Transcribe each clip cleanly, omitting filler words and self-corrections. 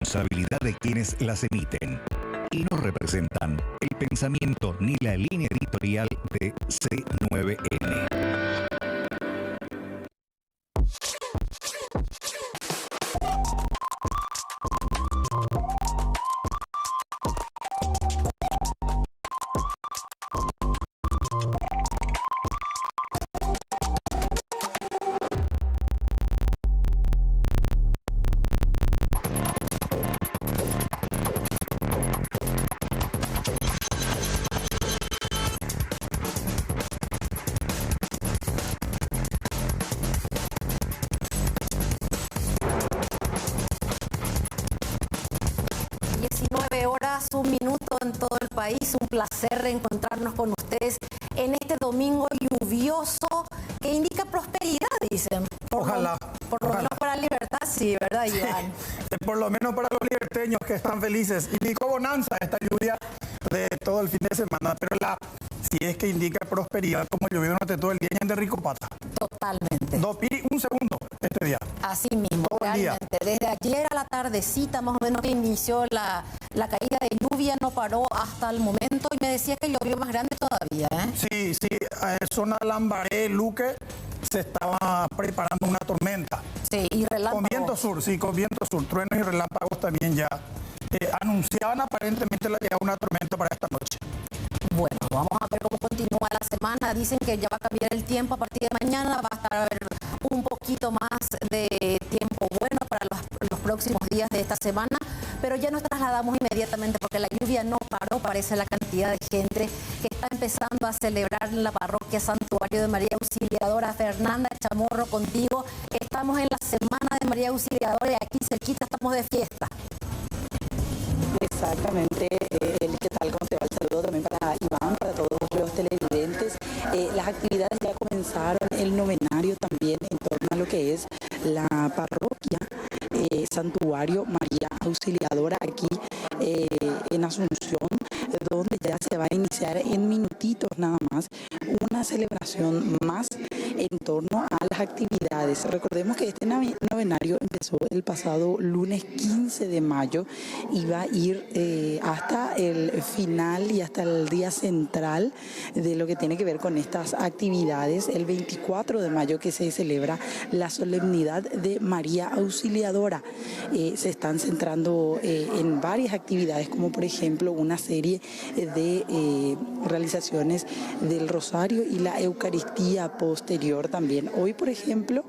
responsabilidad de quienes las emiten y no representan el pensamiento ni la línea editorial de C9N. Un minuto en todo el país, un placer reencontrarnos con ustedes en este domingo lluvioso que indica prosperidad, dicen. Ojalá. Por lo menos para Libertad, sí, ¿verdad, Iván? Sí, por lo menos para los liberteños que están felices. Indicó bonanza esta lluvia de todo el fin de semana, pero si es que indica prosperidad como llovió durante todo el día en de Rico Pata. Totalmente. Un segundo este día. Así mismo, realmente. Desde ayer a la tardecita, más o menos que inició la caída de lluvia, no paró hasta el momento y me decía que llovió más grande todavía, ¿eh? Sí, zona Lambaré, Luque, se estaba preparando una tormenta. Sí, y relámpagos. Con viento sur, truenos y relámpagos también ya anunciaban aparentemente la llegada de una tormenta para esta noche. Bueno, vamos a ver cómo continúa la semana. Dicen que ya va a cambiar el tiempo a partir de mañana, va a estar un poquito más de tiempo bueno para los próximos días de esta semana, pero ya nos trasladamos inmediatamente porque la lluvia no paró, parece la cantidad de gente que está empezando a celebrar en la parroquia Santuario de María Auxiliadora. Fernanda Chamorro, contigo. Estamos en la semana de María Auxiliadora y aquí cerquita estamos de fiesta. Exactamente, ¿qué tal? ¿Cómo te va? El saludo también para Iván, para todos los televidentes. Las actividades ya comenzaron, el novenario también en torno a lo que es la parroquia Santuario María Auxiliadora aquí en Asunción, donde ya se va a iniciar en minutitos nada más una celebración más en torno a las actividades. Recordemos que este novenario empezó el pasado lunes 15 de mayo y va a ir hasta el final y hasta el día central de lo que tiene que ver con estas actividades, el 24 de mayo que se celebra la solemnidad de María Auxiliadora. Se están centrando en varias actividades, como por ejemplo una serie de realizaciones del Rosario y la Eucaristía posterior también. Hoy, por ejemplo,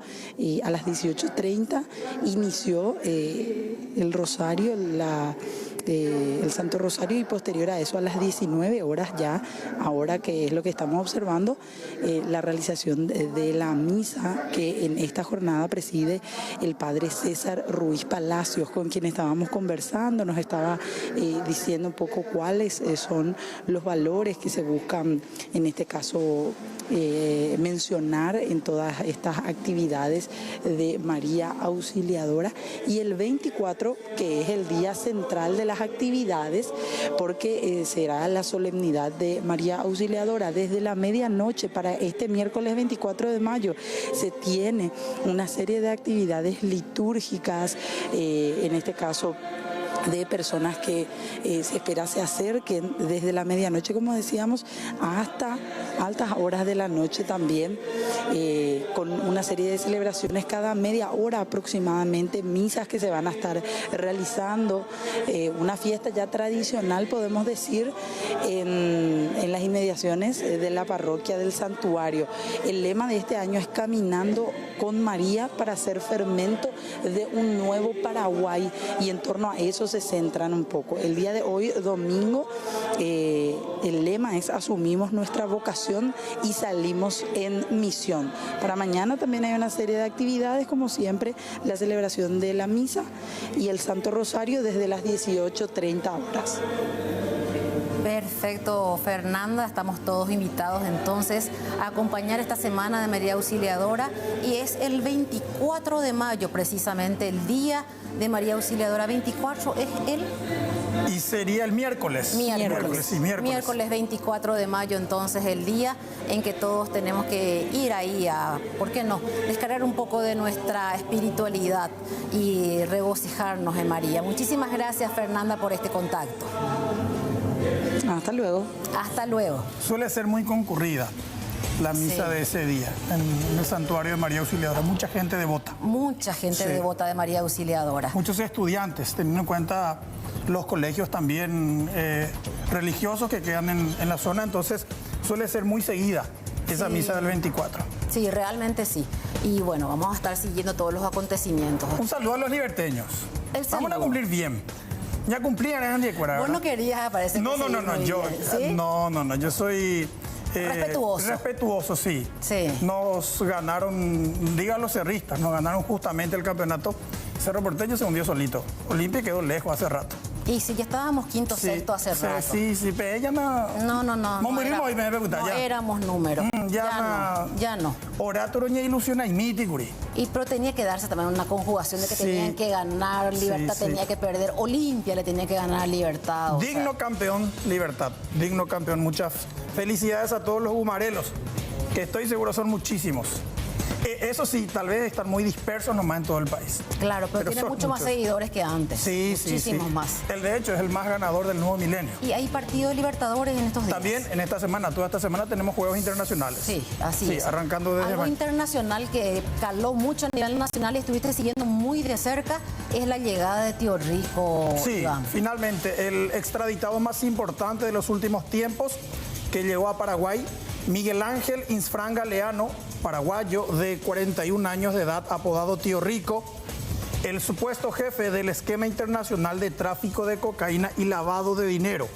a las 18:30 inició el Rosario, el Santo Rosario, y posterior a eso a las 19 horas ya, ahora que es lo que estamos observando, la realización de la misa que en esta jornada preside el padre César Ruiz Palacios, con quien estábamos conversando, nos estaba diciendo un poco cuáles son los valores que se buscan en este caso mencionar en todas estas actividades de María Auxiliadora, y el 24 que es el día central de las actividades porque será la solemnidad de María Auxiliadora desde la medianoche. Para este miércoles 24 de mayo se tiene una serie de actividades litúrgicas, en este caso de personas que se espera se acerquen desde la medianoche, como decíamos, hasta altas horas de la noche también, con una serie de celebraciones cada media hora aproximadamente, misas que se van a estar realizando, una fiesta ya tradicional, podemos decir, en las inmediaciones de la parroquia del Santuario. El lema de este año es Caminando con María para ser fermento de un nuevo Paraguay, y en torno a eso se centran un poco. El día de hoy, domingo, el lema es Asumimos nuestra vocación y salimos en misión. Para mañana también hay una serie de actividades, como siempre, la celebración de la misa y el Santo Rosario desde las 18:30 horas. Perfecto, Fernanda. Estamos todos invitados entonces a acompañar esta semana de María Auxiliadora y es el 24 de mayo precisamente el día de María Auxiliadora. 24 es el... Y sería el miércoles. Miércoles 24 de mayo, entonces el día en que todos tenemos que ir ahí a, ¿por qué no?, descargar un poco de nuestra espiritualidad y regocijarnos en María. Muchísimas gracias, Fernanda, por este contacto. Hasta luego. Hasta luego. Suele ser muy concurrida la misa de ese día en el santuario de María Auxiliadora. Mucha gente devota. Mucha gente devota de María Auxiliadora. Muchos estudiantes, teniendo en cuenta los colegios también religiosos que quedan en la zona, entonces suele ser muy seguida esa misa del 24. Sí, realmente sí. Y bueno, vamos a estar siguiendo todos los acontecimientos. Un saludo a los liberteños. Vamos a cumplir bien. Ya cumplían en Andiacuara. Vos no querías, parece que No, yo soy respetuoso, sí. Nos ganaron, digan los cerristas, nos ganaron justamente el campeonato. Cerro Porteño se hundió solito. Olimpia quedó lejos hace rato. Y si ya estábamos quinto, sexto hace rato. Sí, pero ella no... No éramos números. Ya no. Oratoria ilusiona y míticuri. Y pero tenía que darse también una conjugación de que tenían que ganar, Libertad tenía que perder, Olimpia le tenía que ganar Libertad. Digno campeón, Libertad. Digno campeón. Muchas felicidades a todos los humarelos, que estoy seguro son muchísimos. Eso sí, tal vez están muy dispersos nomás en todo el país. Claro, pero tiene mucho más seguidores que antes. Muchísimos más. Él, de hecho, es el más ganador del nuevo milenio. Y hay partido de Libertadores en estos días. También en esta semana, toda esta semana tenemos juegos internacionales. Sí, así es. Arrancando desde algo internacional que caló mucho a nivel nacional y estuviste siguiendo muy de cerca es la llegada de Tío Rico. Sí, Iván. Finalmente, el extraditado más importante de los últimos tiempos que llegó a Paraguay, Miguel Ángel Insfranga Leano, paraguayo de 41 años de edad, apodado Tío Rico, el supuesto jefe del esquema internacional de tráfico de cocaína y lavado de dinero,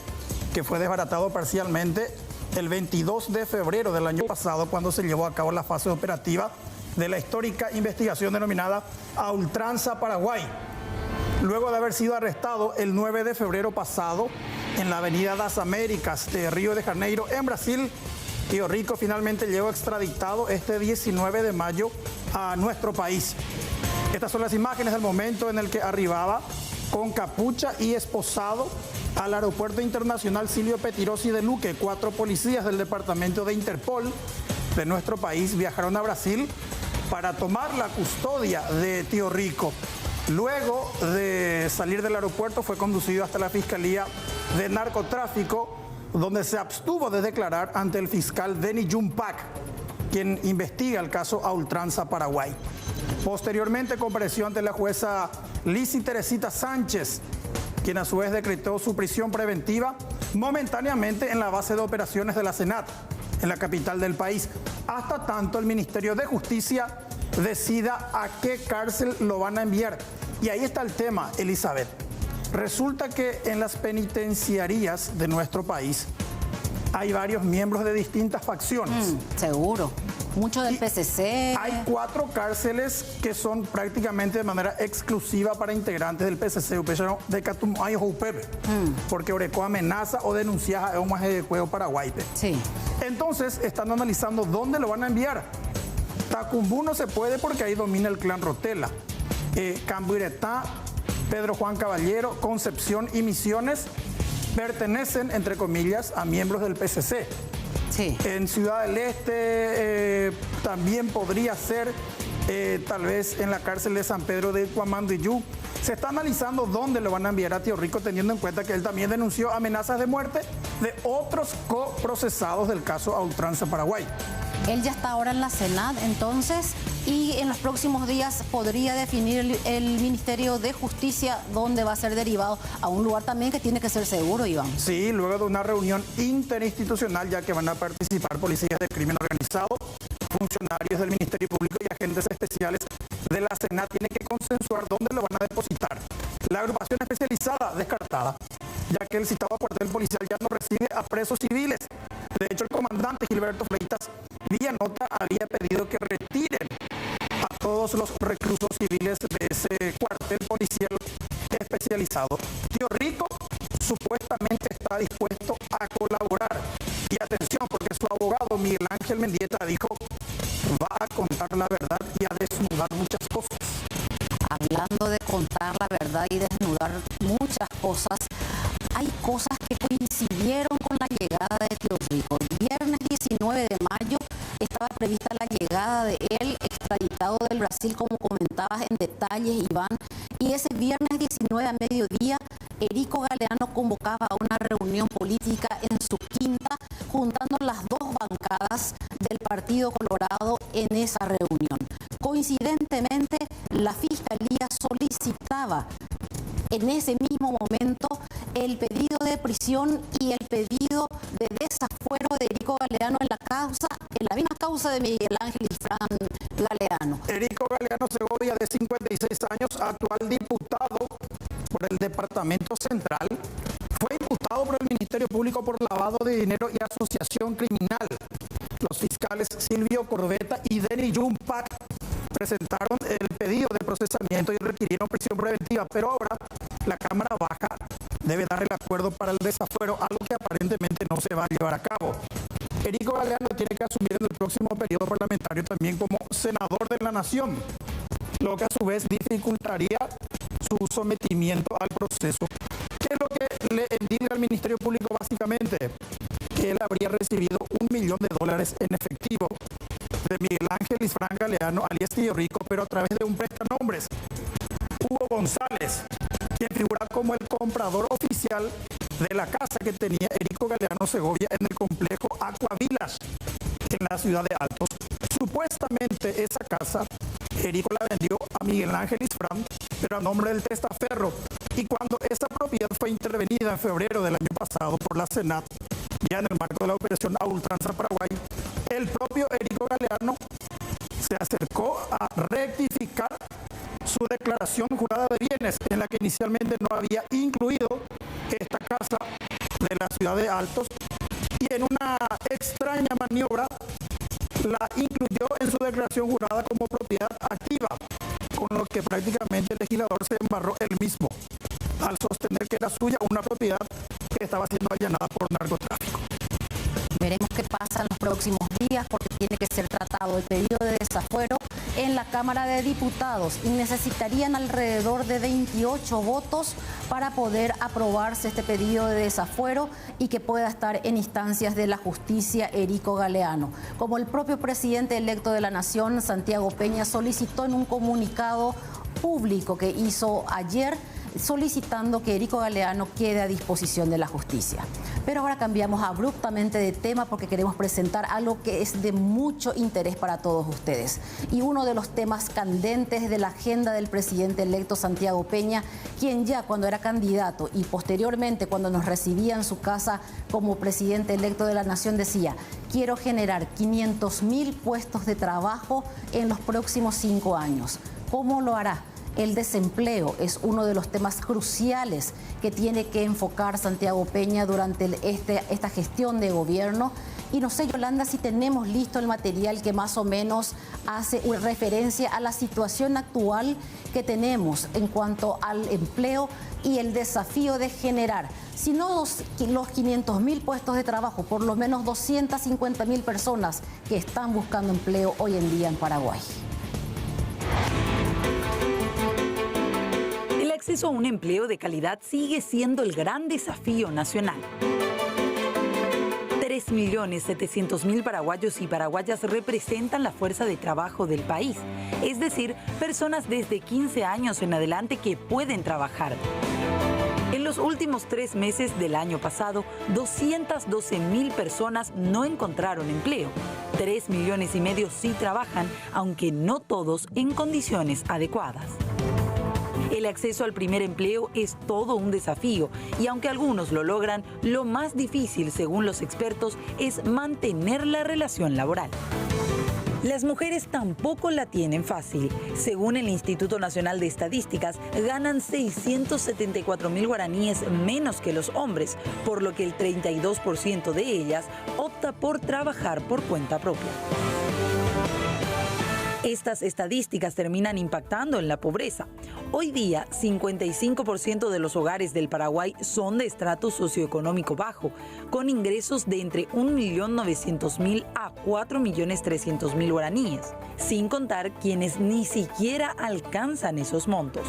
que fue desbaratado parcialmente el 22 de febrero del año pasado, cuando se llevó a cabo la fase operativa de la histórica investigación denominada A Ultranza Paraguay. Luego de haber sido arrestado el 9 de febrero pasado en la avenida Das Américas de Río de Janeiro, en Brasil, Tío Rico finalmente llegó extraditado este 19 de mayo a nuestro país. Estas son las imágenes del momento en el que arribaba con capucha y esposado al aeropuerto internacional Silvio Pettirossi de Luque. 4 policías del departamento de Interpol de nuestro país viajaron a Brasil para tomar la custodia de Tío Rico. Luego de salir del aeropuerto fue conducido hasta la Fiscalía de Narcotráfico, donde se abstuvo de declarar ante el fiscal Denis Jumpak, quien investiga el caso A Ultranza Paraguay. Posteriormente compareció ante la jueza Lizy Teresita Sánchez, quien a su vez decretó su prisión preventiva momentáneamente en la base de operaciones de la Senat, en la capital del país, hasta tanto el Ministerio de Justicia decida a qué cárcel lo van a enviar. Y ahí está el tema, Elizabeth. Resulta que en las penitenciarías de nuestro país hay varios miembros de distintas facciones. Seguro. Mucho del PCC. Hay 4 cárceles que son prácticamente de manera exclusiva para integrantes del PCC, de Catumayo Jupepe, porque Oreco amenaza o denuncia a un maje de juego Paraguay. Sí. Entonces están analizando dónde lo van a enviar. Tacumbú no se puede porque ahí domina el clan Rotela. Cambuiretá, Pedro Juan Caballero, Concepción y Misiones pertenecen, entre comillas, a miembros del PCC. Sí. En Ciudad del Este también podría ser, tal vez en la cárcel de San Pedro de Cuamandiyú. Se está analizando dónde lo van a enviar a Tío Rico, teniendo en cuenta que él también denunció amenazas de muerte de otros coprocesados del caso A Ultranza Paraguay. Él ya está ahora en la Senat, entonces, y en los próximos días podría definir el Ministerio de Justicia dónde va a ser derivado a un lugar también que tiene que ser seguro, Iván. Sí, luego de una reunión interinstitucional, ya que van a participar policías de crimen organizado, funcionarios del Ministerio Público y agentes especiales de la Senat, tiene que consensuar dónde lo van a depositar. La agrupación especializada descartada, ya que el citado cuartel policial ya no recibe a presos civiles. De hecho, el comandante Gilberto Fleitas, vía nota, había pedido que retiren a todos los reclusos civiles de ese cuartel policial especializado. Tío Rico supuestamente está dispuesto a cosas, hay cosas que coincidieron con la llegada de Tío Rico. El viernes 19 de mayo estaba prevista la llegada de él, extraditado del Brasil, como comentabas en detalles, Iván, y ese viernes 19 a mediodía, Erico Galeano convocaba a una reunión política en su quinta, juntando las dos bancadas del Partido Colorado en esa reunión. Coincidentemente, la Fiscalía solicitaba en ese mismo momento el pedido de prisión y el pedido de desafuero de Erico Galeano en la misma causa de Miguel Ángel Isfrán Galeano. Erico Galeano Segovia, de 56 años, actual diputado por el Departamento Central, fue imputado por el Ministerio Público por lavado de dinero y asociación criminal. Los fiscales Silvio Corbeta y Denny Jumpak presentaron el pedido de procesamiento y requirieron prisión preventiva, pero ahora la Cámara Baja debe dar el acuerdo para el desafuero, algo que aparentemente no se va a llevar a cabo. Erico Galeano tiene que asumir en el próximo periodo parlamentario también como senador de la Nación, lo que a su vez dificultaría su sometimiento al proceso. ¿Qué es lo que le indica al Ministerio Público básicamente? Que él habría recibido $1 millón en efectivo de Miguel Ángel Isfrán Galeano, alias Tío Rico, pero a través de un prestanombres, Hugo González, quien figura como el comprador oficial de la casa que tenía Erico Galeano Segovia en el complejo Aqua Villas, en la ciudad de Altos. Supuestamente esa casa, Erico la vendió a Miguel Ángel Isfrán, pero a nombre del testaferro. Y cuando esa propiedad fue intervenida en febrero del año pasado por la Senat, ya en el marco de la operación A Ultranza Paraguay, el propio Erico Galeano se acercó a rectificar su declaración jurada de bienes, en la que inicialmente no había incluido esta casa de la ciudad de Altos, y en una extraña maniobra la incluyó en su declaración jurada como propiedad activa, con lo que prácticamente el legislador se embarró él mismo al sostener que era suya una propiedad que estaba siendo allanada por narcotráfico. Veremos qué pasa en los próximos días, porque tiene que ser tratado el pedido de desafuero en la Cámara de Diputados y necesitarían alrededor de 28 votos para poder aprobarse este pedido de desafuero y que pueda estar en instancias de la justicia Erico Galeano. Como el propio presidente electo de la Nación, Santiago Peña, solicitó en un comunicado público que hizo ayer, solicitando que Erico Galeano quede a disposición de la justicia. Pero ahora cambiamos abruptamente de tema porque queremos presentar algo que es de mucho interés para todos ustedes. Y uno de los temas candentes de la agenda del presidente electo Santiago Peña, quien ya cuando era candidato y posteriormente cuando nos recibía en su casa como presidente electo de la Nación decía: quiero generar 500.000 puestos de trabajo en los próximos 5 años. ¿Cómo lo hará? El desempleo es uno de los temas cruciales que tiene que enfocar Santiago Peña durante esta gestión de gobierno. Y no sé, Yolanda, si tenemos listo el material que más o menos hace referencia a la situación actual que tenemos en cuanto al empleo y el desafío de generar, si no los 500.000 puestos de trabajo, por lo menos 250.000 personas que están buscando empleo hoy en día en Paraguay. El acceso a un empleo de calidad sigue siendo el gran desafío nacional. 3.700.000 paraguayos y paraguayas representan la fuerza de trabajo del país, es decir, personas desde 15 años en adelante que pueden trabajar. En los últimos 3 meses del año pasado, 212.000 personas no encontraron empleo. 3,5 millones sí trabajan, aunque no todos en condiciones adecuadas. El acceso al primer empleo es todo un desafío y aunque algunos lo logran, lo más difícil, según los expertos, es mantener la relación laboral. Las mujeres tampoco la tienen fácil. Según el Instituto Nacional de Estadísticas, ganan 674.000 guaraníes menos que los hombres, por lo que el 32% de ellas opta por trabajar por cuenta propia. Estas estadísticas terminan impactando en la pobreza. Hoy día, 55% de los hogares del Paraguay son de estrato socioeconómico bajo, con ingresos de entre 1.900.000 a 4.300.000 guaraníes, sin contar quienes ni siquiera alcanzan esos montos.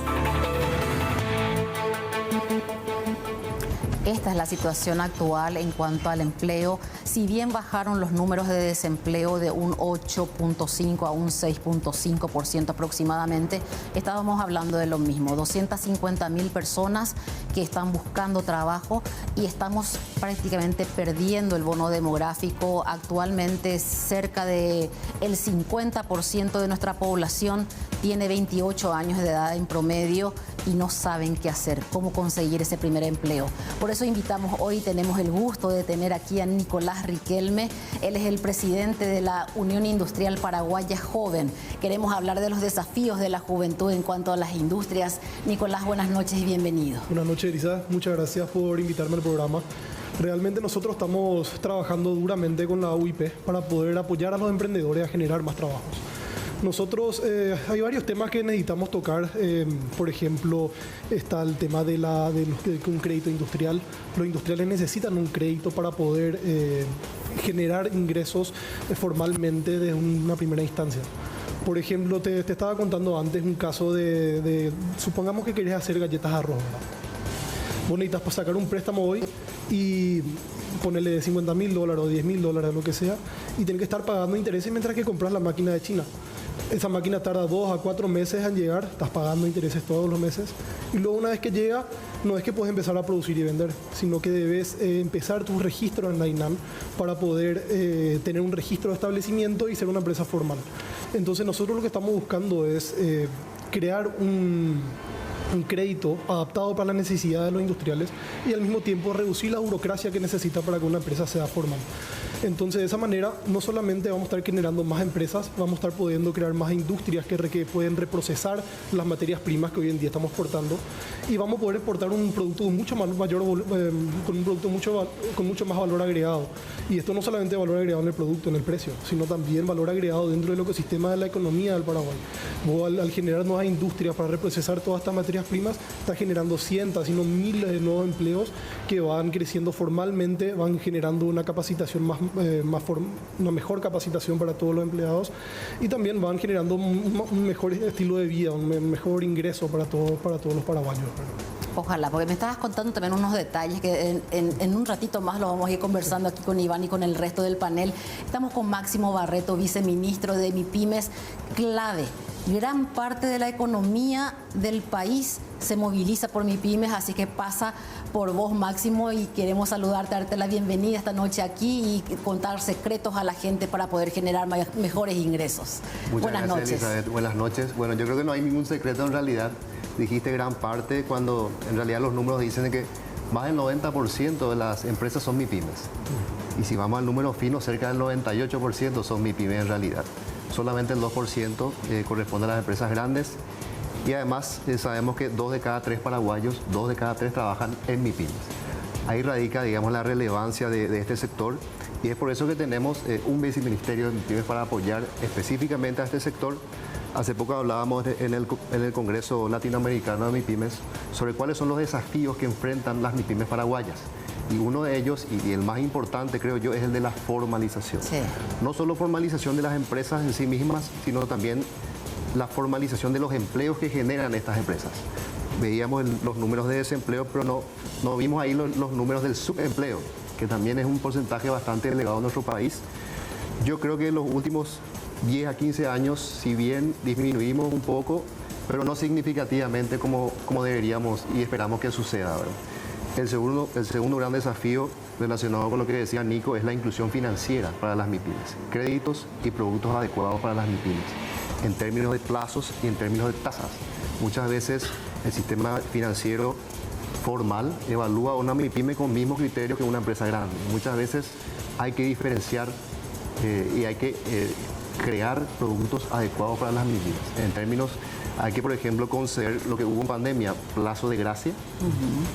Esta es la situación actual en cuanto al empleo. Si bien bajaron los números de desempleo de un 8.5 a un 6.5% aproximadamente, estábamos hablando de lo mismo, 250.000 personas que están buscando trabajo y estamos prácticamente perdiendo el bono demográfico. Actualmente cerca del 50% de nuestra población tiene 28 años de edad en promedio y no saben qué hacer, cómo conseguir ese primer empleo. Por eso invitamos hoy, tenemos el gusto de tener aquí a Nicolás Riquelme. Él es el presidente de la Unión Industrial Paraguaya Joven. Queremos hablar de los desafíos de la juventud en cuanto a las industrias. Nicolás, buenas noches y bienvenido. Buenas noches, Elisa. Muchas gracias por invitarme al programa. Realmente nosotros estamos trabajando duramente con la UIP para poder apoyar a los emprendedores a generar más trabajos. Nosotros, hay varios temas que necesitamos tocar. Por ejemplo, está el tema de un crédito industrial. Los industriales necesitan un crédito para poder generar ingresos formalmente de una primera instancia. Por ejemplo, te estaba contando antes un caso supongamos que querés hacer galletas de arroz, ¿verdad? Vos necesitas sacar un préstamo hoy y ponerle $50.000 o $10.000, lo que sea, y tenés que estar pagando intereses mientras que compras la máquina de China. Esa máquina tarda 2 a 4 meses en llegar, estás pagando intereses todos los meses, y luego una vez que llega, no es que puedes empezar a producir y vender, sino que debes empezar tu registro en la INAM para poder tener un registro de establecimiento y ser una empresa formal. Entonces nosotros lo que estamos buscando es crear un crédito adaptado para las necesidades de los industriales y al mismo tiempo reducir la burocracia que necesita para que una empresa sea formal. Entonces, de esa manera, no solamente vamos a estar generando más empresas, vamos a estar pudiendo crear más industrias que pueden reprocesar las materias primas que hoy en día estamos exportando, y vamos a poder exportar un producto con mucho más valor agregado. Y esto no solamente valor agregado en el producto, en el precio, sino también valor agregado dentro del ecosistema de la economía del Paraguay. Vos, al generar nuevas industrias para reprocesar todas estas materias primas, está generando cientos, sino miles de nuevos empleos que van creciendo formalmente, van generando una capacitación una mejor capacitación para todos los empleados, y también van generando un mejor estilo de vida, un mejor ingreso para todos los paraguayos. Ojalá, porque me estabas contando también unos detalles que en un ratito más lo vamos a ir conversando aquí con Iván y con el resto del panel. Estamos con Máximo Barreto, viceministro de MIPYMES, clave. Gran parte de la economía del país se moviliza por MIPYMES, así que pasa por vos, Máximo, y queremos saludarte, darte la bienvenida esta noche aquí y contar secretos a la gente para poder generar mejores ingresos. Buenas noches, Elizabeth. Buenas noches. Bueno, yo creo que no hay ningún secreto en realidad. Dijiste gran parte cuando en realidad los números dicen que más del 90% de las empresas son MIPYMES. Y si vamos al número fino, cerca del 98% son MIPYMES en realidad. Solamente el 2% corresponde a las empresas grandes, y además sabemos que 2 de cada 3 paraguayos, 2 de cada 3 trabajan en MIPYMES. Ahí radica, digamos, la relevancia de este sector, y es por eso que tenemos un viceministerio de MIPYMES para apoyar específicamente a este sector. Hace poco hablábamos en el Congreso Latinoamericano de MIPYMES sobre cuáles son los desafíos que enfrentan las MIPYMES paraguayas. Y uno de ellos, y el más importante creo yo, es el de la formalización. Sí. No solo formalización de las empresas en sí mismas, sino también la formalización de los empleos que generan estas empresas. Veíamos los números de desempleo, pero no vimos ahí los números del subempleo, que también es un porcentaje bastante elevado en nuestro país. Yo creo que en los últimos 10 a 15 años, si bien disminuimos un poco, pero no significativamente como deberíamos y esperamos que suceda, ¿verdad? El segundo gran desafío relacionado con lo que decía Nico es la inclusión financiera para las MIPYMES. Créditos y productos adecuados para las MIPYMES, en términos de plazos y en términos de tasas. Muchas veces el sistema financiero formal evalúa a una MIPYME con el mismo criterio que una empresa grande. Muchas veces hay que diferenciar y hay que crear productos adecuados para las MIPYMES. En términos, hay que, por ejemplo, conceder lo que hubo en pandemia, plazo de gracia.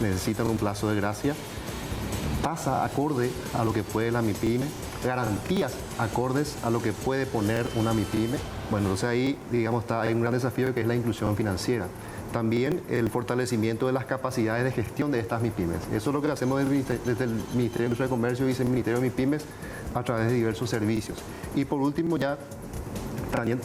Necesitan un plazo de gracia, tasa acorde a lo que puede la MIPYME, garantías acordes a lo que puede poner una MIPYME. Bueno, entonces ahí, digamos, hay un gran desafío que es la inclusión financiera. También el fortalecimiento de las capacidades de gestión de estas MIPYMES. Eso es lo que hacemos desde el Ministerio de Industria y Comercio y Viceministerio de MIPYMES a través de diversos servicios. Y por último, ya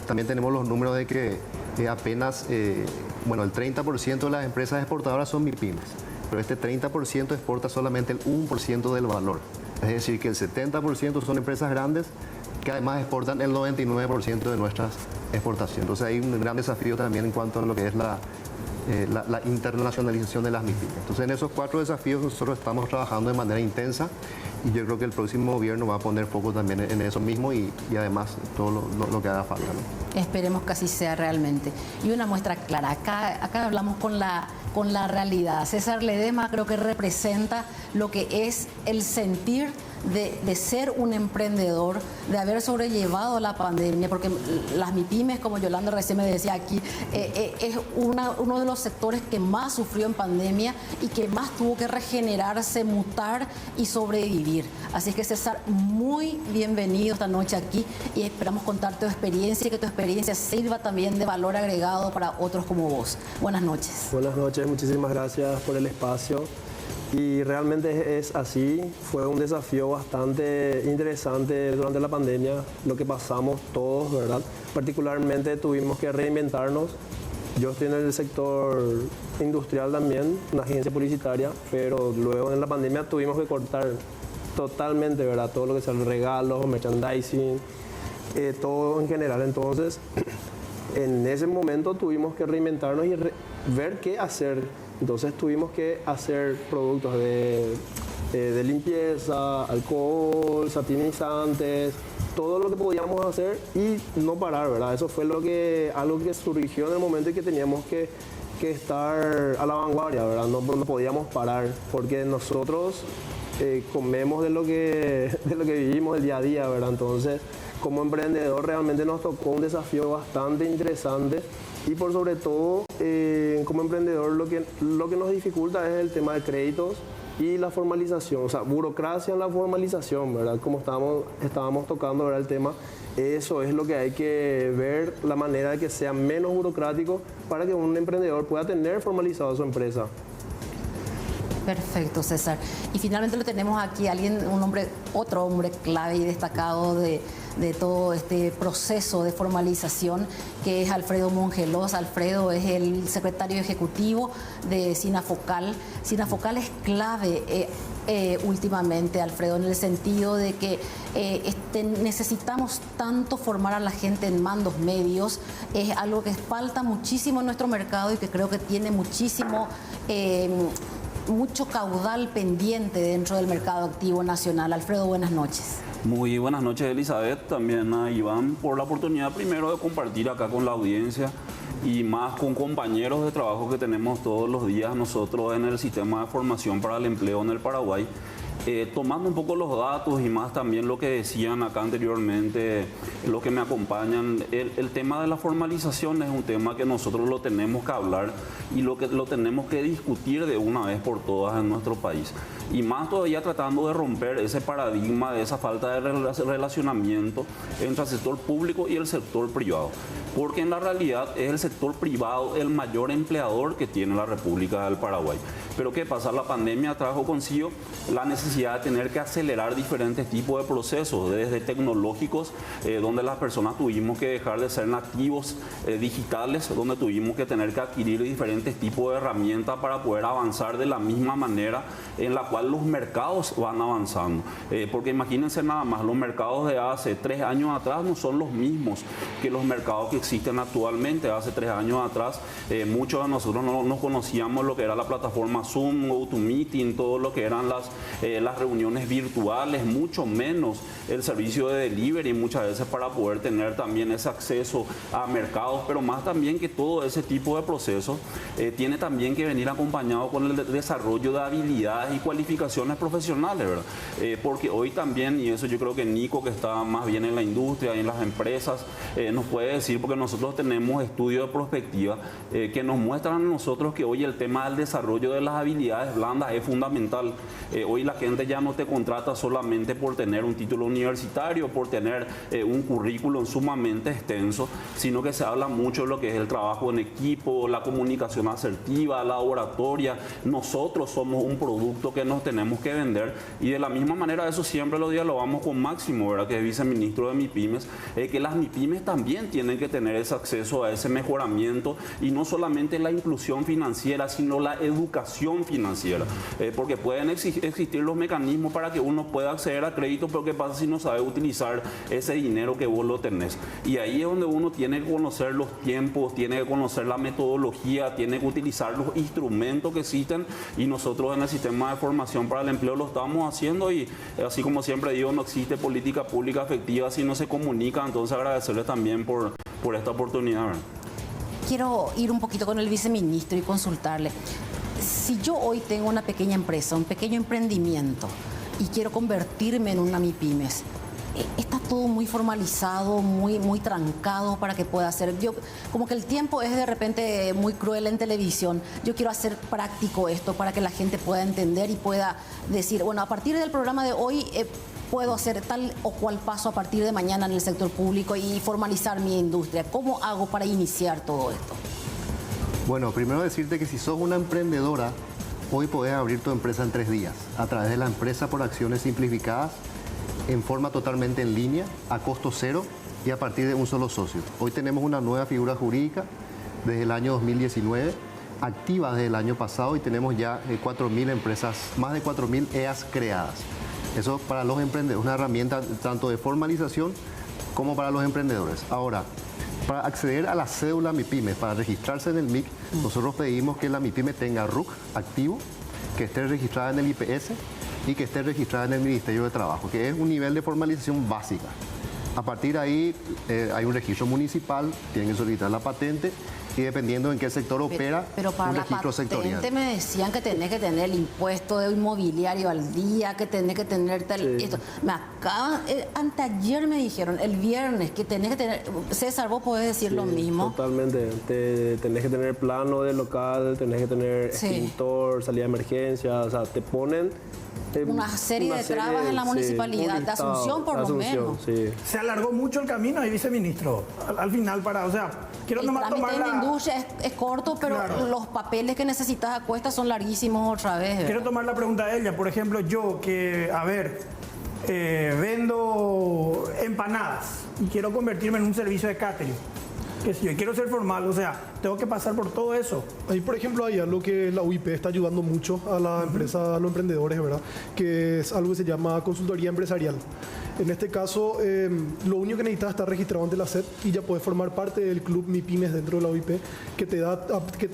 también tenemos los números de que apenas, el 30% de las empresas exportadoras son MIPYMES. pero este 30% exporta solamente el 1% del valor. Es decir, que el 70% son empresas grandes que además exportan el 99% de nuestras exportaciones. Entonces hay un gran desafío también en cuanto a lo que es la internacionalización de las MIPYMES. Entonces en esos 4 desafíos nosotros estamos trabajando de manera intensa y yo creo que el próximo gobierno va a poner foco también en eso mismo y además todo lo que haga falta, ¿no? Esperemos que así sea realmente. Y una muestra clara, acá hablamos con la realidad. César Ledesma creo que representa lo que es el sentir de ser un emprendedor, de haber sobrellevado la pandemia, porque las MIPYMES, como Yolanda recién me decía aquí, es uno de los sectores que más sufrió en pandemia y que más tuvo que regenerarse, mutar y sobrevivir. Así es que César, muy bienvenido esta noche aquí y esperamos contar tu experiencia y que tu experiencia sirva también de valor agregado para otros como vos. Buenas noches. Buenas noches, muchísimas gracias por el espacio. Y realmente es así, fue un desafío bastante interesante durante la pandemia, lo que pasamos todos, ¿verdad? Particularmente tuvimos que reinventarnos. Yo estoy en el sector industrial también, una agencia publicitaria, pero luego en la pandemia tuvimos que cortar totalmente, ¿verdad? Todo lo que sea regalos, merchandising, todo en general. Entonces, en ese momento tuvimos que reinventarnos y ver qué hacer. Entonces tuvimos que hacer productos de limpieza, alcohol, satinizantes, todo lo que podíamos hacer y no parar, ¿verdad? Eso fue algo que surgió en el momento en que teníamos que estar a la vanguardia, ¿verdad? No podíamos parar porque nosotros comemos de lo que vivimos el día a día, ¿verdad? Entonces, como emprendedor realmente nos tocó un desafío bastante interesante. Y por sobre todo, como emprendedor, lo que nos dificulta es el tema de créditos y la formalización, o sea, burocracia en la formalización, ¿verdad? Como estábamos tocando, ¿verdad? El tema, eso es lo que hay que ver, la manera de que sea menos burocrático para que un emprendedor pueda tener formalizado su empresa. Perfecto, César. Y finalmente lo tenemos aquí, otro hombre clave y destacado de todo este proceso de formalización, que es Alfredo Mongelos. Alfredo es el secretario ejecutivo de Sinafocal. Sinafocal es clave últimamente, Alfredo, en el sentido de que necesitamos tanto formar a la gente en mandos medios. Es algo que falta muchísimo en nuestro mercado y que creo que tiene mucho caudal pendiente dentro del mercado activo nacional. Alfredo, buenas noches. Muy buenas noches, Elizabeth, también a Iván, por la oportunidad primero de compartir acá con la audiencia y más con compañeros de trabajo que tenemos todos los días nosotros en el sistema de formación para el empleo en el Paraguay. Tomando un poco los datos y más también lo que decían acá anteriormente, los que me acompañan, el tema de la formalización es un tema que nosotros lo tenemos que hablar y lo tenemos que discutir de una vez por todas en nuestro país. Y más todavía tratando de romper ese paradigma de esa falta de relacionamiento entre el sector público y el sector privado. Porque en la realidad es el sector privado el mayor empleador que tiene la República del Paraguay. Pero ¿qué pasa? La pandemia trajo consigo la necesidad de tener que acelerar diferentes tipos de procesos, desde tecnológicos, donde las personas tuvimos que dejar de ser nativos digitales, donde tuvimos que tener que adquirir diferentes tipos de herramientas para poder avanzar de la misma manera en la cual los mercados van avanzando. Porque imagínense nada más, los mercados de hace 3 años atrás no son los mismos que los mercados que existen actualmente. Hace 3 años atrás muchos de nosotros no conocíamos lo que era la plataforma Zoom, GoToMeeting, todo lo que eran las reuniones virtuales, mucho menos el servicio de delivery muchas veces para poder tener también ese acceso a mercados, pero más también que todo ese tipo de procesos tiene también que venir acompañado con el desarrollo de habilidades y cualificaciones profesionales, ¿verdad? Porque hoy también, y eso yo creo que Nico, que está más bien en la industria y en las empresas, nos puede decir, porque nosotros tenemos estudios de prospectiva que nos muestran a nosotros que hoy el tema del desarrollo de las habilidades blandas es fundamental. Hoy la gente ya no te contrata solamente por tener un título universitario, por tener un currículum sumamente extenso, sino que se habla mucho de lo que es el trabajo en equipo, la comunicación asertiva, la oratoria. Nosotros somos un producto que nos tenemos que vender y de la misma manera eso siempre lo dialogamos con Máximo, ¿verdad? Que es viceministro de MIPYMES, que las MIPYMES también tienen que tener ese acceso a ese mejoramiento y no solamente la inclusión financiera, sino la educación educación financiera, porque pueden existir los mecanismos para que uno pueda acceder a crédito, pero ¿qué pasa si no sabe utilizar ese dinero que vos lo tenés? Y ahí es donde uno tiene que conocer los tiempos, tiene que conocer la metodología, tiene que utilizar los instrumentos que existen, y nosotros en el sistema de formación para el empleo lo estamos haciendo, y así como siempre digo, no existe política pública efectiva si no se comunica. Entonces agradecerles también por esta oportunidad, ¿verdad? Quiero ir un poquito con el viceministro y consultarle. Si yo hoy tengo una pequeña empresa, un pequeño emprendimiento, y quiero convertirme en una MIPYMES, está todo muy formalizado, muy trancado para que pueda hacer. Yo, como que el tiempo es de repente muy cruel en televisión. Yo quiero hacer práctico esto para que la gente pueda entender y pueda decir, bueno, a partir del programa de hoy puedo hacer tal o cual paso a partir de mañana en el sector público y formalizar mi industria. ¿Cómo hago para iniciar todo esto? Bueno, primero decirte que si sos una emprendedora, hoy podés abrir tu empresa en 3 días a través de la empresa por acciones simplificadas, en forma totalmente en línea, a costo cero y a partir de un solo socio. Hoy tenemos una nueva figura jurídica desde el año 2019, activa desde el año pasado, y tenemos ya 4.000 empresas, más de 4.000 EAS creadas. Eso para los emprendedores, una herramienta tanto de formalización como para los emprendedores. Ahora, para acceder a la cédula MIPYME, para registrarse en el MIC, nosotros pedimos que la MIPYME tenga RUC activo, que esté registrada en el IPS y que esté registrada en el Ministerio de Trabajo, que es un nivel de formalización básica. A partir de ahí hay un registro municipal, tienen que solicitar la patente, y dependiendo en qué sector opera, pero para un registro sectorial. Pero para la patente me decían que tenés que tener el impuesto de inmobiliario al día, que tenés que tener tal, esto. Me acaban, anteayer me dijeron, el viernes, que tenés que tener. César, vos podés decir lo mismo. Totalmente. Tenés que tener plano de local, tenés que tener extintor, salida de emergencia, o sea, te ponen una serie de trabas en la municipalidad de Asunción, por lo menos. Sí. Se alargó mucho el camino ahí, viceministro, al final para, o sea, quiero el tomar trámite en la la industria es corto, pero claro, los papeles que necesitas a cuesta son larguísimos otra vez. Quiero tomar la pregunta de ella. Por ejemplo, yo que, a ver, vendo empanadas y quiero convertirme en un servicio de catering. Que si yo quiero ser formal, o sea, tengo que pasar por todo eso. Ahí, por ejemplo, hay algo que la UIP está ayudando mucho a la empresa, a los emprendedores, ¿verdad? Que es algo que se llama consultoría empresarial. En este caso, lo único que necesitas es estar registrado ante la SED y ya puedes formar parte del club MIPYMES dentro de la UIP, que te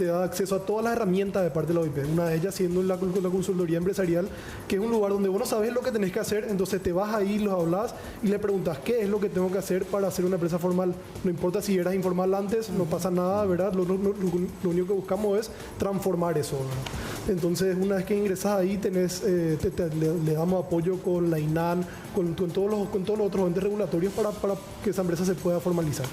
da acceso a todas las herramientas de parte de la UIP. Una de ellas siendo la consultoría empresarial, que es un lugar donde vos no sabes lo que tenés que hacer, entonces te vas ahí, los hablas y le preguntas qué es lo que tengo que hacer para hacer una empresa formal. No importa si eras informal antes, no pasa nada, ¿verdad? Lo único que buscamos es transformar eso, ¿verdad? Entonces, una vez que ingresas ahí, le damos apoyo con la INAN, con todos los otros entes regulatorios para que esa empresa se pueda formalizar.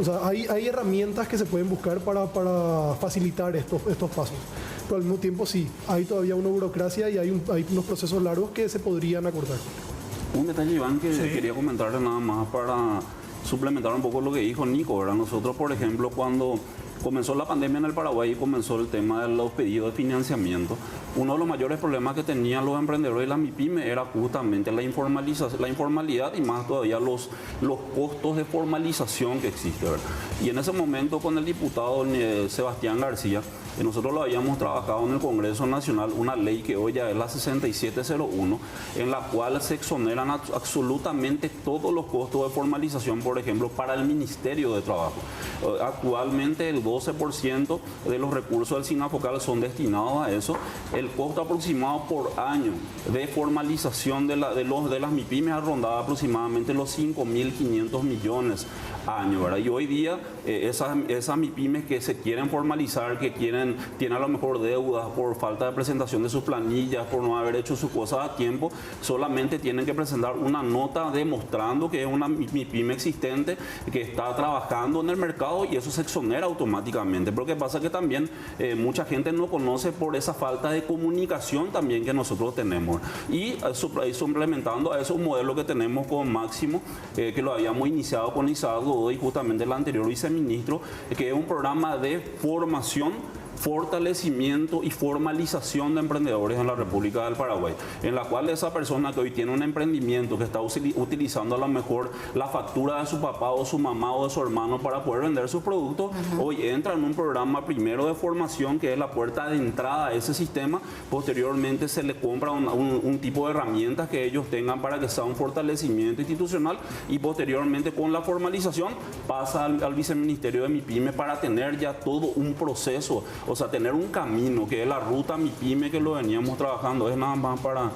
O sea, hay herramientas que se pueden buscar para facilitar estos pasos. Pero al mismo tiempo sí, hay todavía una burocracia y hay unos procesos largos que se podrían acortar. Un detalle, Iván, que quería comentarle nada más para suplementar un poco lo que dijo Nico, ¿verdad? Nosotros, por ejemplo, cuando comenzó la pandemia en el Paraguay y comenzó el tema de los pedidos de financiamiento, uno de los mayores problemas que tenían los emprendedores y las MIPYME era justamente la informalidad y más todavía los costos de formalización que existe, ¿verdad? Y en ese momento con el diputado Sebastián García, nosotros lo habíamos trabajado en el Congreso Nacional, una ley que hoy ya es la 6701, en la cual se exoneran absolutamente todos los costos de formalización, por ejemplo, para el Ministerio de Trabajo. Actualmente el 12% de los recursos del SINAFOCAL son destinados a eso. El costo aproximado por año de formalización de las MIPYMES ha rondado aproximadamente los 5.500 millones año, ¿verdad? Y hoy día esas MIPYMES que se quieren formalizar, que tienen a lo mejor deudas por falta de presentación de sus planillas, por no haber hecho sus cosas a tiempo, solamente tienen que presentar una nota demostrando que es una MIPYME existente, que está trabajando en el mercado, y eso se exonera automáticamente. Pero que pasa que también mucha gente no conoce por esa falta de comunicación también que nosotros tenemos. Y suplementando a eso un modelo que tenemos con Máximo, que lo habíamos iniciado con Isaac Godoy, justamente el anterior viceministro, que es un programa de formación fortalecimiento y formalización de emprendedores en la República del Paraguay, en la cual esa persona que hoy tiene un emprendimiento, que está utilizando a lo mejor la factura de su papá o su mamá o de su hermano para poder vender sus productos, hoy entra en un programa primero de formación, que es la puerta de entrada a ese sistema. Posteriormente se le compra un tipo de herramientas que ellos tengan para que sea un fortalecimiento institucional, y posteriormente con la formalización pasa al viceministerio de MIPYME para tener ya todo un proceso, o sea, tener un camino, que es la ruta MIPYME que lo veníamos trabajando. Es nada más para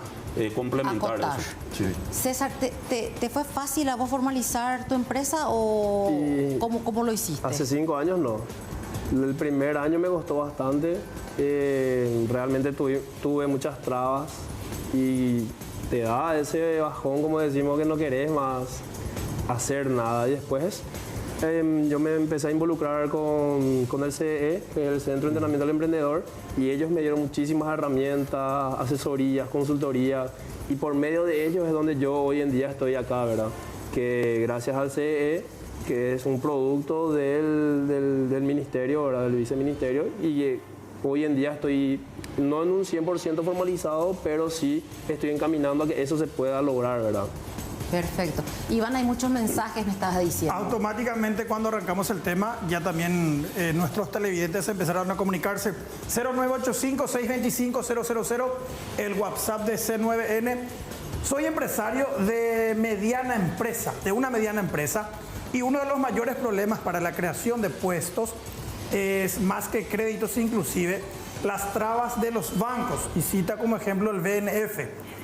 complementar acotar. eso. Sí. César, ¿te fue fácil a vos formalizar tu empresa o cómo lo hiciste? Hace 5 años no. El primer año me costó bastante. Realmente tuve muchas trabas y te da ese bajón, como decimos, que no querés más hacer nada. Y después yo me empecé a involucrar con el CEE, que es el Centro de Entrenamiento del Emprendedor, y ellos me dieron muchísimas herramientas, asesorías, consultorías, y por medio de ellos es donde yo hoy en día estoy acá, ¿verdad? Que gracias al CEE, que es un producto del ministerio, ¿verdad? Del viceministerio, y hoy en día estoy no en un 100% formalizado, pero sí estoy encaminando a que eso se pueda lograr, ¿verdad? Perfecto. Iván, hay muchos mensajes, me estabas diciendo. Automáticamente cuando arrancamos el tema, ya también nuestros televidentes empezaron a comunicarse. 0985-625-000, el WhatsApp de C9N. Soy empresario de una mediana empresa, y uno de los mayores problemas para la creación de puestos es, más que créditos inclusive, las trabas de los bancos. Y cita como ejemplo el BNF,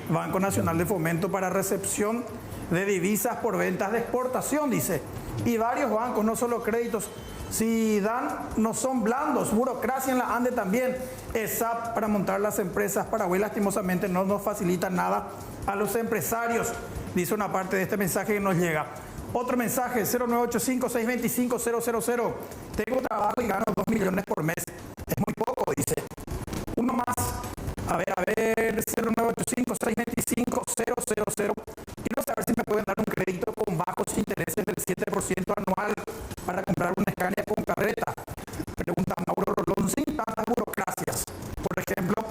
Banco Nacional de Fomento para Recepción de Divisas por Ventas de Exportación, dice. Y varios bancos, no solo créditos, si dan, no son blandos. Burocracia en la ANDE también. ESAP para montar las empresas. Paraguay lastimosamente no nos facilita nada a los empresarios, dice una parte de este mensaje que nos llega. Otro mensaje, 0985-625-000. Tengo trabajo y gano 2 millones por mes. Es muy poco, dice. Uno más. A ver, 0985-625-000. Quiero saber si me pueden dar un crédito con bajos intereses del 7% anual para comprar una Scania con carreta. Pregunta Mauro Rolón, sin tantas burocracias. Por ejemplo,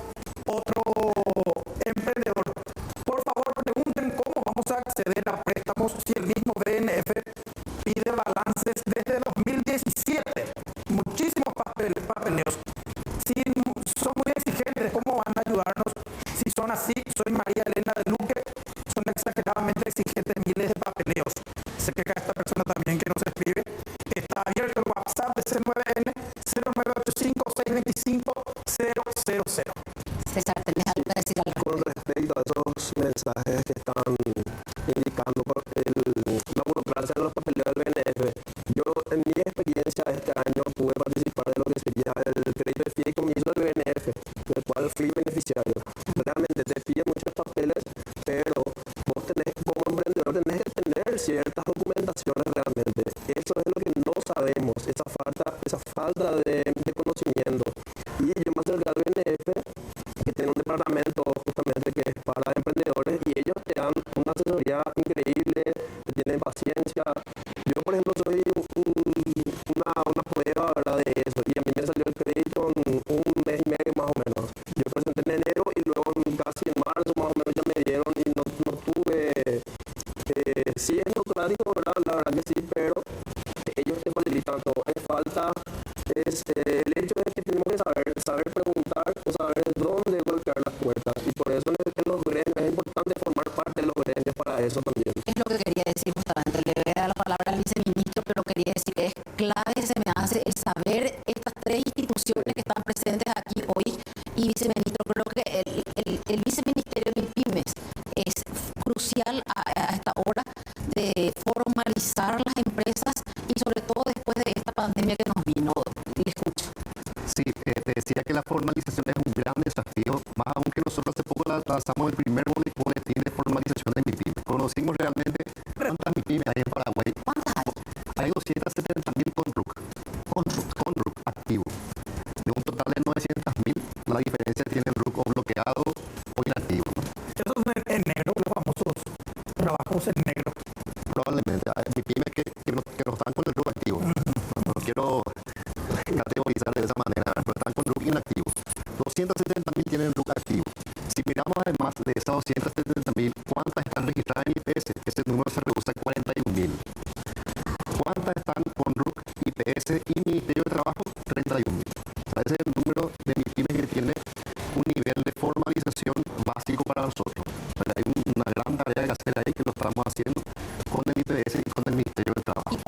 otro emprendedor. Por favor, pregunten cómo vamos a acceder a préstamos si el mismo BNF pide balances desde 2017. Muchísimos papeleos. Si son muy exigentes, ¿cómo van a ayudarnos? Si son así, soy María Elena de Luque. Son exageradamente exigentes, miles de papeleos. Sé que acá esta persona también que nos escribe. Está abierto el WhatsApp de C9N, 0985-625-000. César, ¿tenés algo que decir al respecto? Con respecto a esos mensajes que están indicando la burocracia de los papeleos del BNF, yo en mi experiencia este año pude participar de lo que sería el crédito de fideicomiso del BNF, del cual fui beneficiario. Realmente te piden muchos papeles, pero vos como emprendedor tenés que tener ciertas documentaciones realmente. Eso es lo que no sabemos, esa falta de conocimiento. Y yo me acerqué al BNF, que tiene un departamento justamente que es para emprendedores, y ellos te dan una asesoría increíble, te tienen paciencia. Yo, por ejemplo, soy una prueba, ¿verdad?, de eso, y a mí me salió el crédito en un mes y medio más o menos. Yo presenté en enero y luego casi en marzo más o menos ya me dieron, y no tuve, sí es burocrático, ¿verdad?, la verdad que sí, pero ellos te facilitan todo. Hay falta es el hecho de que tenemos que saber preguntar o saber dónde golpear las puertas, y por eso en los gremios es importante formar parte de los gremios para eso también. Es lo que quería decir justamente. Le voy a dar la palabra al viceministro, pero quería decir que es clave, se me hace el saber estas tres instituciones que están presentes aquí hoy. Y viceministro, creo que el viceministerio de MIPYMES es crucial a esta hora de formalizar las empresas, y sobre todo después de esta pandemia que nos vino. Le escucho. Sí, te decía que la formalización es un gran desafío, más aunque nosotros hace poco lanzamos el primer boletín de formalización de MIPYME. Conocimos realmente cuántas MIPYME hay en Paraguay. ¿Cuántas hay? Hay 270.000 con RUC activo. De un total de 900.000, la diferencia tiene el RUC o bloqueado o inactivo, ¿no? Eso es en negro, los famosos trabajos en negro. Probablemente. Hay MIPYME que no están con el RUC activo. No quiero categorizar de esa manera, pero están con RUC miramos además de esas 270.000, ¿cuántas están registradas en IPS? Ese número se reduce a 41.000. ¿Cuántas están con RUC, IPS y Ministerio de Trabajo? 31.000. O sea, ese es el número de MIPYMES que tiene un nivel de formalización básico para nosotros. Pero hay una gran tarea que hacer ahí, que lo estamos haciendo con el IPS y con el Ministerio de Trabajo. ¿Y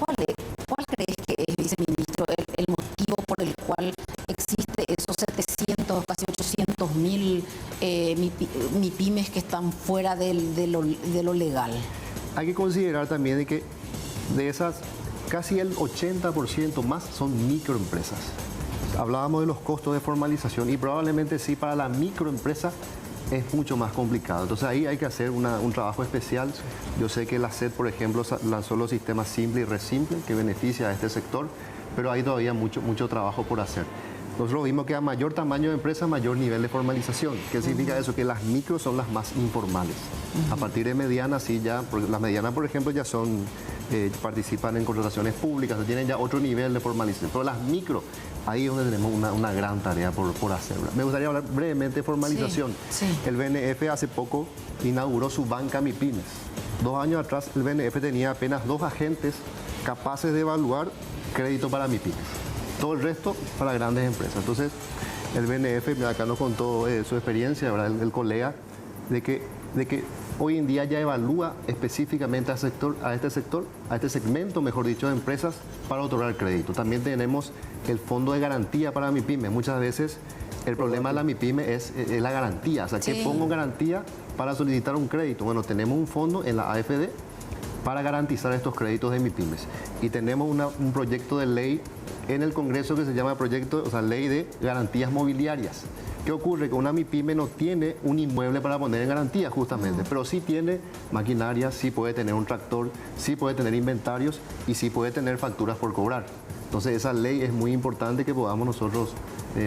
cuál crees que es, viceministro, el motivo por el cual existe esos 700, casi 800.000 MIPYMES que están fuera de lo legal? Hay que considerar también de que de esas casi el 80% más son microempresas. Hablábamos de los costos de formalización y probablemente sí para la microempresa es mucho más complicado. Entonces ahí hay que hacer un trabajo especial. Yo sé que la SED, por ejemplo, lanzó los sistemas Simple y Resimple que beneficia a este sector, pero hay todavía mucho trabajo por hacer. Nosotros vimos que a mayor tamaño de empresa, mayor nivel de formalización. ¿Qué significa eso? Que las micros son las más informales. A partir de medianas, sí, ya, porque las medianas, por ejemplo, ya participan en contrataciones públicas, tienen ya otro nivel de formalización. Pero las micros, ahí es donde tenemos una gran tarea por hacer. Me gustaría hablar brevemente de formalización. Sí. El BNF hace poco inauguró su banca MIPYMES. 2 años atrás, el BNF tenía apenas 2 agentes capaces de evaluar crédito para MIPYMES. Todo el resto para grandes empresas. Entonces, el BNF, acá nos contó su experiencia, ¿verdad? El colega, de que hoy en día ya evalúa específicamente a este segmento, mejor dicho, de empresas para otorgar crédito. También tenemos el fondo de garantía para MIPYME. Muchas veces el problema de la MIPYME es la garantía. O sea, ¿qué pongo garantía para solicitar un crédito? Bueno, tenemos un fondo en la AFD para garantizar estos créditos de MIPYMES. Y tenemos un proyecto de ley en el Congreso que se llama Ley de Garantías Mobiliarias. ¿Qué ocurre? Que una MIPYME no tiene un inmueble para poner en garantía, justamente, pero sí tiene maquinaria, sí puede tener un tractor, sí puede tener inventarios y sí puede tener facturas por cobrar. Entonces, esa ley es muy importante que podamos nosotros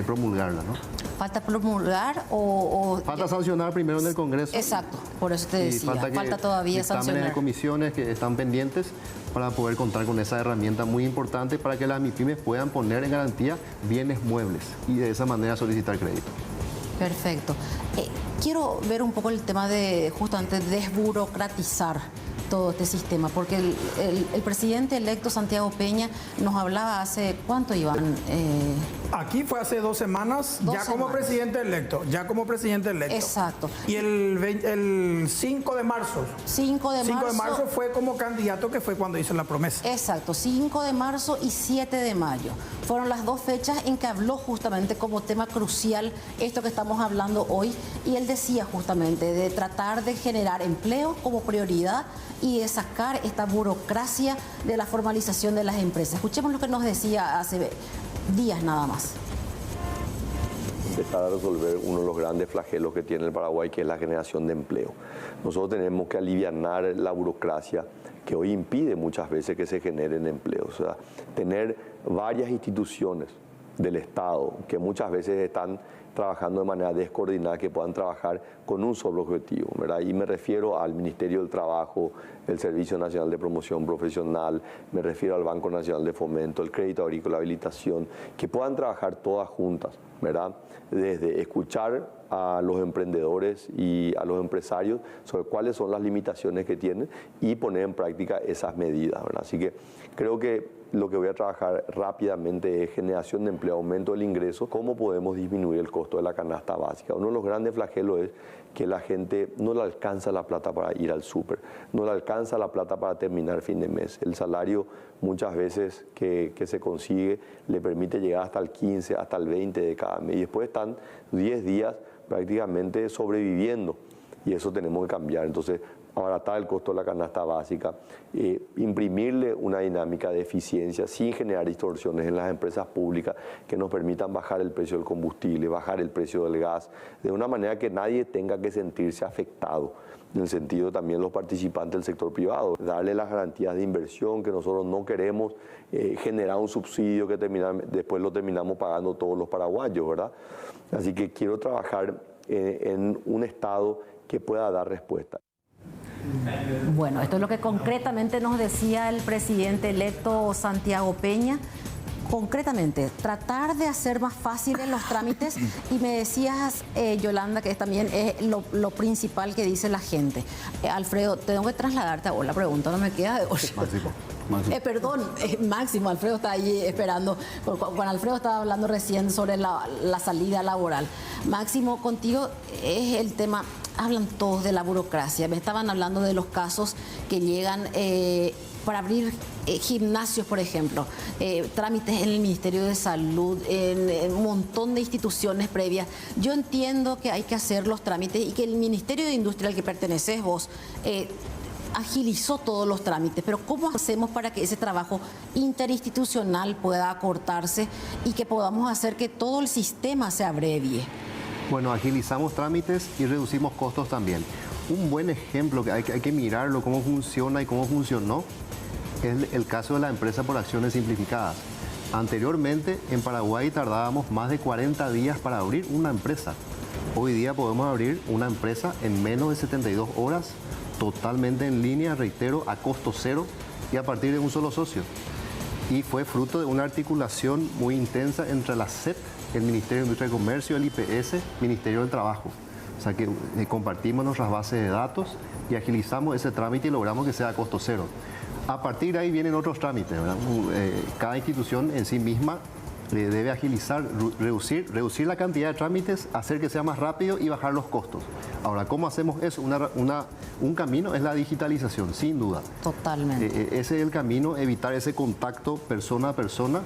promulgarla, ¿no? ¿Falta promulgar o...? Falta sancionar primero en el Congreso. Exacto, por eso te decía, falta todavía sancionar. De comisiones que están pendientes para poder contar con esa herramienta muy importante para que las MIPYMES puedan poner en garantía bienes muebles y de esa manera solicitar crédito. Perfecto. Quiero ver un poco el tema de justamente desburocratizar todo este sistema, porque el presidente electo Santiago Peña nos hablaba hace, ¿cuánto, Iván? Aquí fue hace 2 semanas, como presidente electo, Exacto. Y el 5 de marzo. 5 de marzo fue como candidato, que fue cuando hizo la promesa. Exacto, 5 de marzo y 7 de mayo. Fueron las 2 fechas en que habló justamente como tema crucial esto que estamos hablando hoy. Y él decía justamente de tratar de generar empleo como prioridad y de sacar esta burocracia de la formalización de las empresas. Escuchemos lo que nos decía hace días nada más. Empezar a resolver uno de los grandes flagelos que tiene el Paraguay, que es la generación de empleo. Nosotros tenemos que alivianar la burocracia que hoy impide muchas veces que se generen empleos. O sea, tener varias instituciones del Estado que muchas veces están trabajando de manera descoordinada, que puedan trabajar con un solo objetivo, ¿verdad? Y me refiero al Ministerio del Trabajo, el Servicio Nacional de Promoción Profesional, me refiero al Banco Nacional de Fomento, el Crédito Agrícola, Habilitación, que puedan trabajar todas juntas, ¿verdad? Desde escuchar a los emprendedores y a los empresarios sobre cuáles son las limitaciones que tienen y poner en práctica esas medidas, ¿verdad? Así que creo que lo que voy a trabajar rápidamente es generación de empleo, aumento del ingreso, cómo podemos disminuir el costo de la canasta básica. Uno de los grandes flagelos es que la gente no le alcanza la plata para ir al súper, no le alcanza la plata para terminar fin de mes. El salario muchas veces que se consigue le permite llegar hasta el 15, hasta el 20 de cada mes y después están 10 días prácticamente sobreviviendo y eso tenemos que cambiar. Entonces, abaratar el costo de la canasta básica, imprimirle una dinámica de eficiencia sin generar distorsiones en las empresas públicas que nos permitan bajar el precio del combustible, bajar el precio del gas, de una manera que nadie tenga que sentirse afectado, en el sentido también los participantes del sector privado, darle las garantías de inversión, que nosotros no queremos generar un subsidio que después lo terminamos pagando todos los paraguayos, ¿verdad? Así que quiero trabajar en un Estado que pueda dar respuesta. Bueno, esto es lo que concretamente nos decía el presidente electo Santiago Peña concretamente, tratar de hacer más fáciles los trámites y me decías, Yolanda, que también es lo principal que dice la gente. Alfredo, tengo que trasladarte a vos la pregunta, no me queda de olla. Máximo, Alfredo está ahí esperando. Con Alfredo estaba hablando recién sobre la salida laboral. Máximo, contigo es el tema, hablan todos de la burocracia, me estaban hablando de los casos que llegan para abrir gimnasios, por ejemplo, trámites en el Ministerio de Salud, en un montón de instituciones previas. Yo entiendo que hay que hacer los trámites y que el Ministerio de Industria al que perteneces vos agilizó todos los trámites, pero ¿cómo hacemos para que ese trabajo interinstitucional pueda acortarse y que podamos hacer que todo el sistema se abrevie? Bueno, agilizamos trámites y reducimos costos también. Un buen ejemplo que hay que mirarlo, cómo funciona y cómo funcionó, es el caso de la empresa por acciones simplificadas. Anteriormente en Paraguay tardábamos más de 40 días para abrir una empresa. Hoy día podemos abrir una empresa en menos de 72 horas, totalmente en línea, reitero, a costo cero y a partir de un solo socio. Y fue fruto de una articulación muy intensa entre la SEP, el Ministerio de Industria y Comercio, el IPS, Ministerio del Trabajo. O sea que compartimos nuestras bases de datos y agilizamos ese trámite y logramos que sea a costo cero. A partir de ahí vienen otros trámites, ¿verdad? Cada institución en sí misma debe agilizar, reducir la cantidad de trámites, hacer que sea más rápido y bajar los costos. Ahora, ¿cómo hacemos eso? Un camino es la digitalización, sin duda. Totalmente. Ese es el camino, evitar ese contacto persona a persona,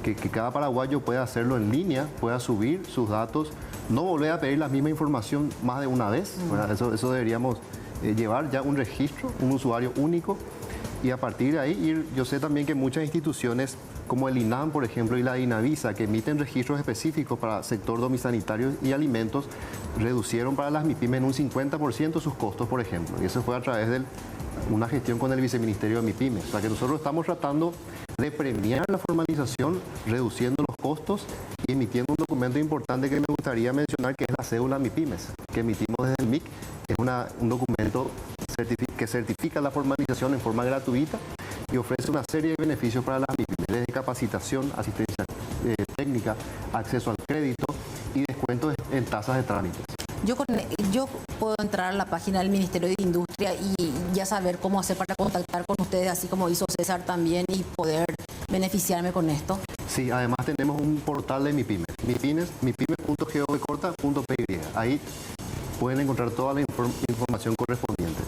que cada paraguayo pueda hacerlo en línea, pueda subir sus datos, no volver a pedir la misma información más de una vez. Eso deberíamos llevar ya un registro, un usuario único. Y a partir de ahí, yo sé también que muchas instituciones como el INAM, por ejemplo, y la INAVISA, que emiten registros específicos para sector domisanitario y alimentos, reducieron para las MIPYMES en un 50% sus costos, por ejemplo. Y eso fue a través de una gestión con el Viceministerio de MIPYMES. O sea que nosotros estamos tratando de premiar la formalización, reduciendo los costos y emitiendo un documento importante que me gustaría mencionar, que es la cédula MIPYMES, que emitimos desde el MIC. Es un documento que certifica la formalización en forma gratuita y ofrece una serie de beneficios para las MIPYMES, desde capacitación, asistencia técnica, acceso al crédito y descuentos en tasas de trámites. Yo puedo entrar a la página del Ministerio de Industria y ya saber cómo hacer para contactar con ustedes, así como hizo César también, y poder beneficiarme con esto. Sí, además tenemos un portal de MIPYMES, mipymes.gov.py. Ahí pueden encontrar toda la información correspondiente.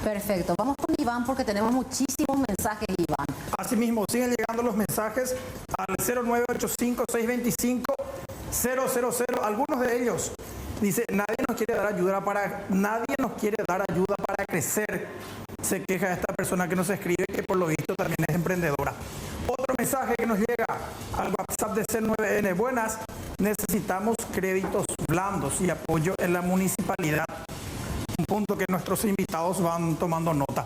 Perfecto. Vamos con Iván porque tenemos muchísimos mensajes, Iván. Asimismo, siguen llegando los mensajes al 0985-625-000. Algunos de ellos dice, nadie nos quiere dar ayuda para crecer. Se queja esta persona que nos escribe, que por lo visto también es emprendedora. Otro mensaje que nos llega al WhatsApp de C9N. Buenas, necesitamos créditos blandos y apoyo en la municipalidad. Un punto que nuestros invitados van tomando nota.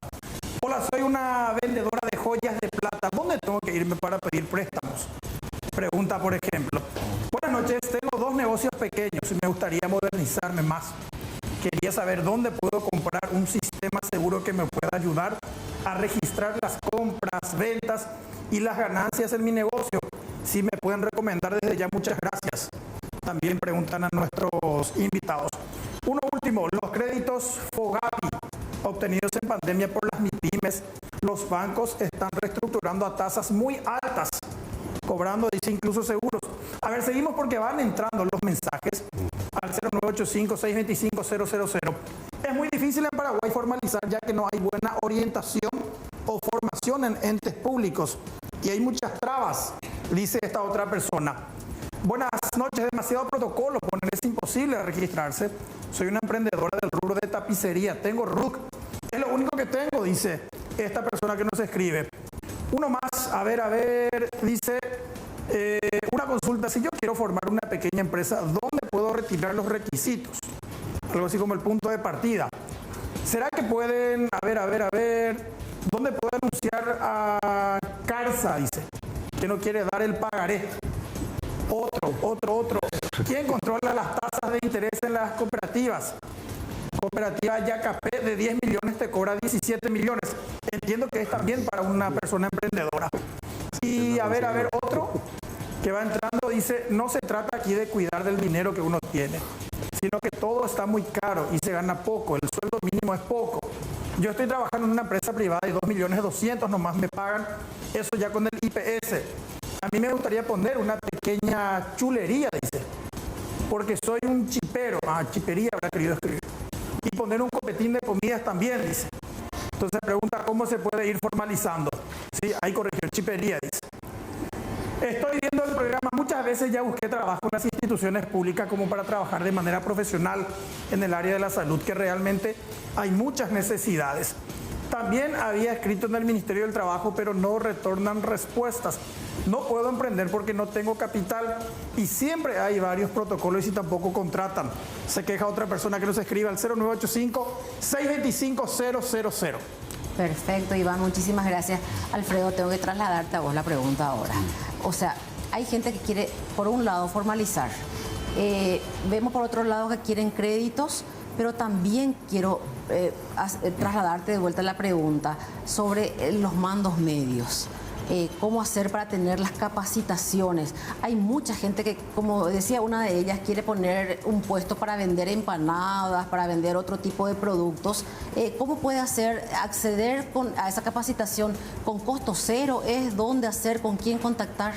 Hola, soy una vendedora de joyas de plata. ¿Dónde tengo que irme para pedir préstamos? Pregunta, por ejemplo. Buenas noches, tengo 2 negocios pequeños y me gustaría modernizarme más. Quería saber dónde puedo comprar un sistema seguro que me pueda ayudar a registrar las compras, ventas y las ganancias en mi negocio. Si me pueden recomendar desde ya, muchas gracias. También preguntan a nuestros invitados. Uno último, los créditos FOGAPI obtenidos en pandemia por las MIPYMES, los bancos están reestructurando a tasas muy altas, cobrando, dice, incluso seguros. A ver, seguimos porque van entrando los mensajes al 0985-625-000. Es muy difícil en Paraguay formalizar, ya que no hay buena orientación o formación en entes públicos y hay muchas trabas, dice esta otra persona. Buenas noches, demasiado protocolo, poner es imposible registrarse. Soy una emprendedora del rubro de tapicería, tengo RUC, es lo único que tengo, dice esta persona que nos escribe. Uno más, a ver, dice, una consulta, si yo quiero formar una pequeña empresa, ¿dónde puedo retirar los requisitos? Algo así como el punto de partida. ¿Será que pueden, ¿dónde puedo anunciar a Carsa, dice, que no quiere dar el pagaré? Otro. ¿Quién controla las tasas de interés en las cooperativas? Cooperativa Yacapé de 10 millones te cobra 17 millones. Entiendo que es también para una persona emprendedora. Y a ver, otro. que va entrando dice, no se trata aquí de cuidar del dinero que uno tiene, sino que todo está muy caro y se gana poco, el sueldo mínimo es poco. Yo estoy trabajando en una empresa privada y 2.200.000 nomás me pagan, eso ya con el IPS. A mí me gustaría poner una pequeña chulería, dice, porque soy un chipero, chipería habrá querido escribir, y poner un copetín de comidas también, dice. Entonces pregunta cómo se puede ir formalizando. Sí, ahí corrigió, chipería, dice. Estoy viendo el programa, muchas veces ya busqué trabajo en las instituciones públicas como para trabajar de manera profesional en el área de la salud, que realmente hay muchas necesidades. También había escrito en el Ministerio del Trabajo, pero no retornan respuestas. No puedo emprender porque no tengo capital y siempre hay varios protocolos y tampoco contratan. Se queja otra persona que nos escribe al 0985-625-000. Perfecto, Iván, muchísimas gracias. Alfredo, tengo que trasladarte a vos la pregunta ahora. O sea, hay gente que quiere, por un lado, formalizar. Vemos por otro lado que quieren créditos, pero también quiero trasladarte de vuelta la pregunta sobre los mandos medios. Cómo hacer para tener las capacitaciones. Hay mucha gente que, como decía una de ellas, quiere poner un puesto para vender empanadas, para vender otro tipo de productos. ¿Cómo puede acceder a esa capacitación con costo cero? ¿Es dónde hacer? ¿Con quién contactar?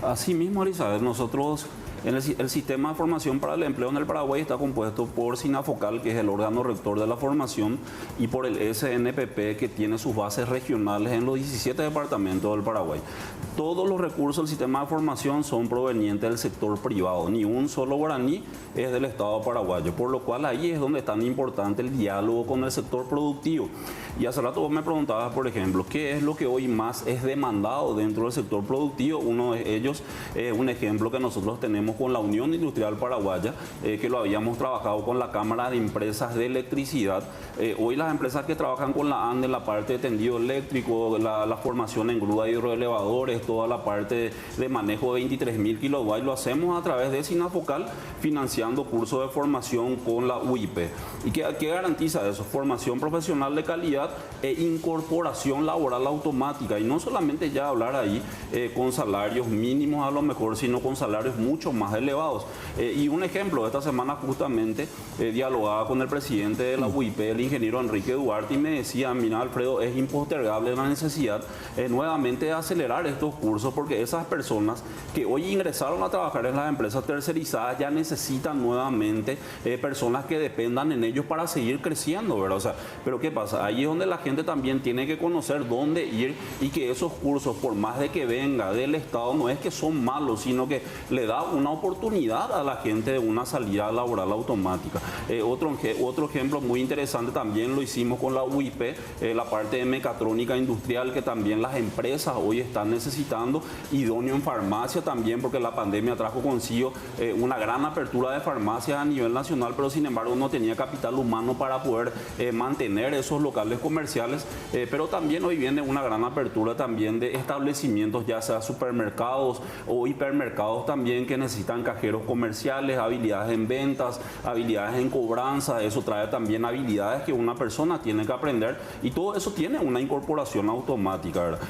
Así mismo, Elizabeth, nosotros... El sistema de formación para el empleo en el Paraguay está compuesto por SINAFOCAL, que es el órgano rector de la formación, y por el SNPP, que tiene sus bases regionales en los 17 departamentos del Paraguay. Todos los recursos del sistema de formación son provenientes del sector privado, ni un solo guaraní es del Estado paraguayo, por lo cual ahí es donde es tan importante el diálogo con el sector productivo. Y hace rato vos me preguntabas, por ejemplo, ¿qué es lo que hoy más es demandado dentro del sector productivo? Uno de ellos es un ejemplo que nosotros tenemos con la Unión Industrial Paraguaya, que lo habíamos trabajado con la Cámara de Empresas de Electricidad. Hoy las empresas que trabajan con la ANDE en la parte de tendido eléctrico, la formación en grúa de hidroelevadores, toda la parte de manejo de 23.000 kilowatts, lo hacemos a través de SINAFOCAL, financiando cursos de formación con la UIP. ¿Y qué garantiza eso? Formación profesional de calidad e incorporación laboral automática. Y no solamente ya hablar ahí con salarios mínimos a lo mejor, sino con salarios mucho más elevados. Y un ejemplo, esta semana justamente dialogaba con el presidente de la UIP, el ingeniero Enrique Duarte, y me decía, mira, Alfredo, es impostergable la necesidad nuevamente de acelerar estos cursos, porque esas personas que hoy ingresaron a trabajar en las empresas tercerizadas ya necesitan nuevamente personas que dependan en ellos para seguir creciendo, ¿verdad? O sea, pero ¿qué pasa? Ahí es donde la gente también tiene que conocer dónde ir, y que esos cursos, por más de que venga del Estado, no es que son malos, sino que le da una oportunidad a la gente de una salida laboral automática. Otro ejemplo muy interesante también lo hicimos con la UIP, la parte de mecatrónica industrial, que también las empresas hoy están necesitando, idóneo en farmacia también, porque la pandemia trajo consigo una gran apertura de farmacias a nivel nacional, pero sin embargo no tenía capital humano para poder mantener esos locales comerciales, pero también hoy viene una gran apertura también de establecimientos, ya sea supermercados o hipermercados también, que necesitan cajeros comerciales, habilidades en ventas, habilidades en cobranza. Eso trae también habilidades que una persona tiene que aprender, y todo eso tiene una incorporación automática, ¿verdad?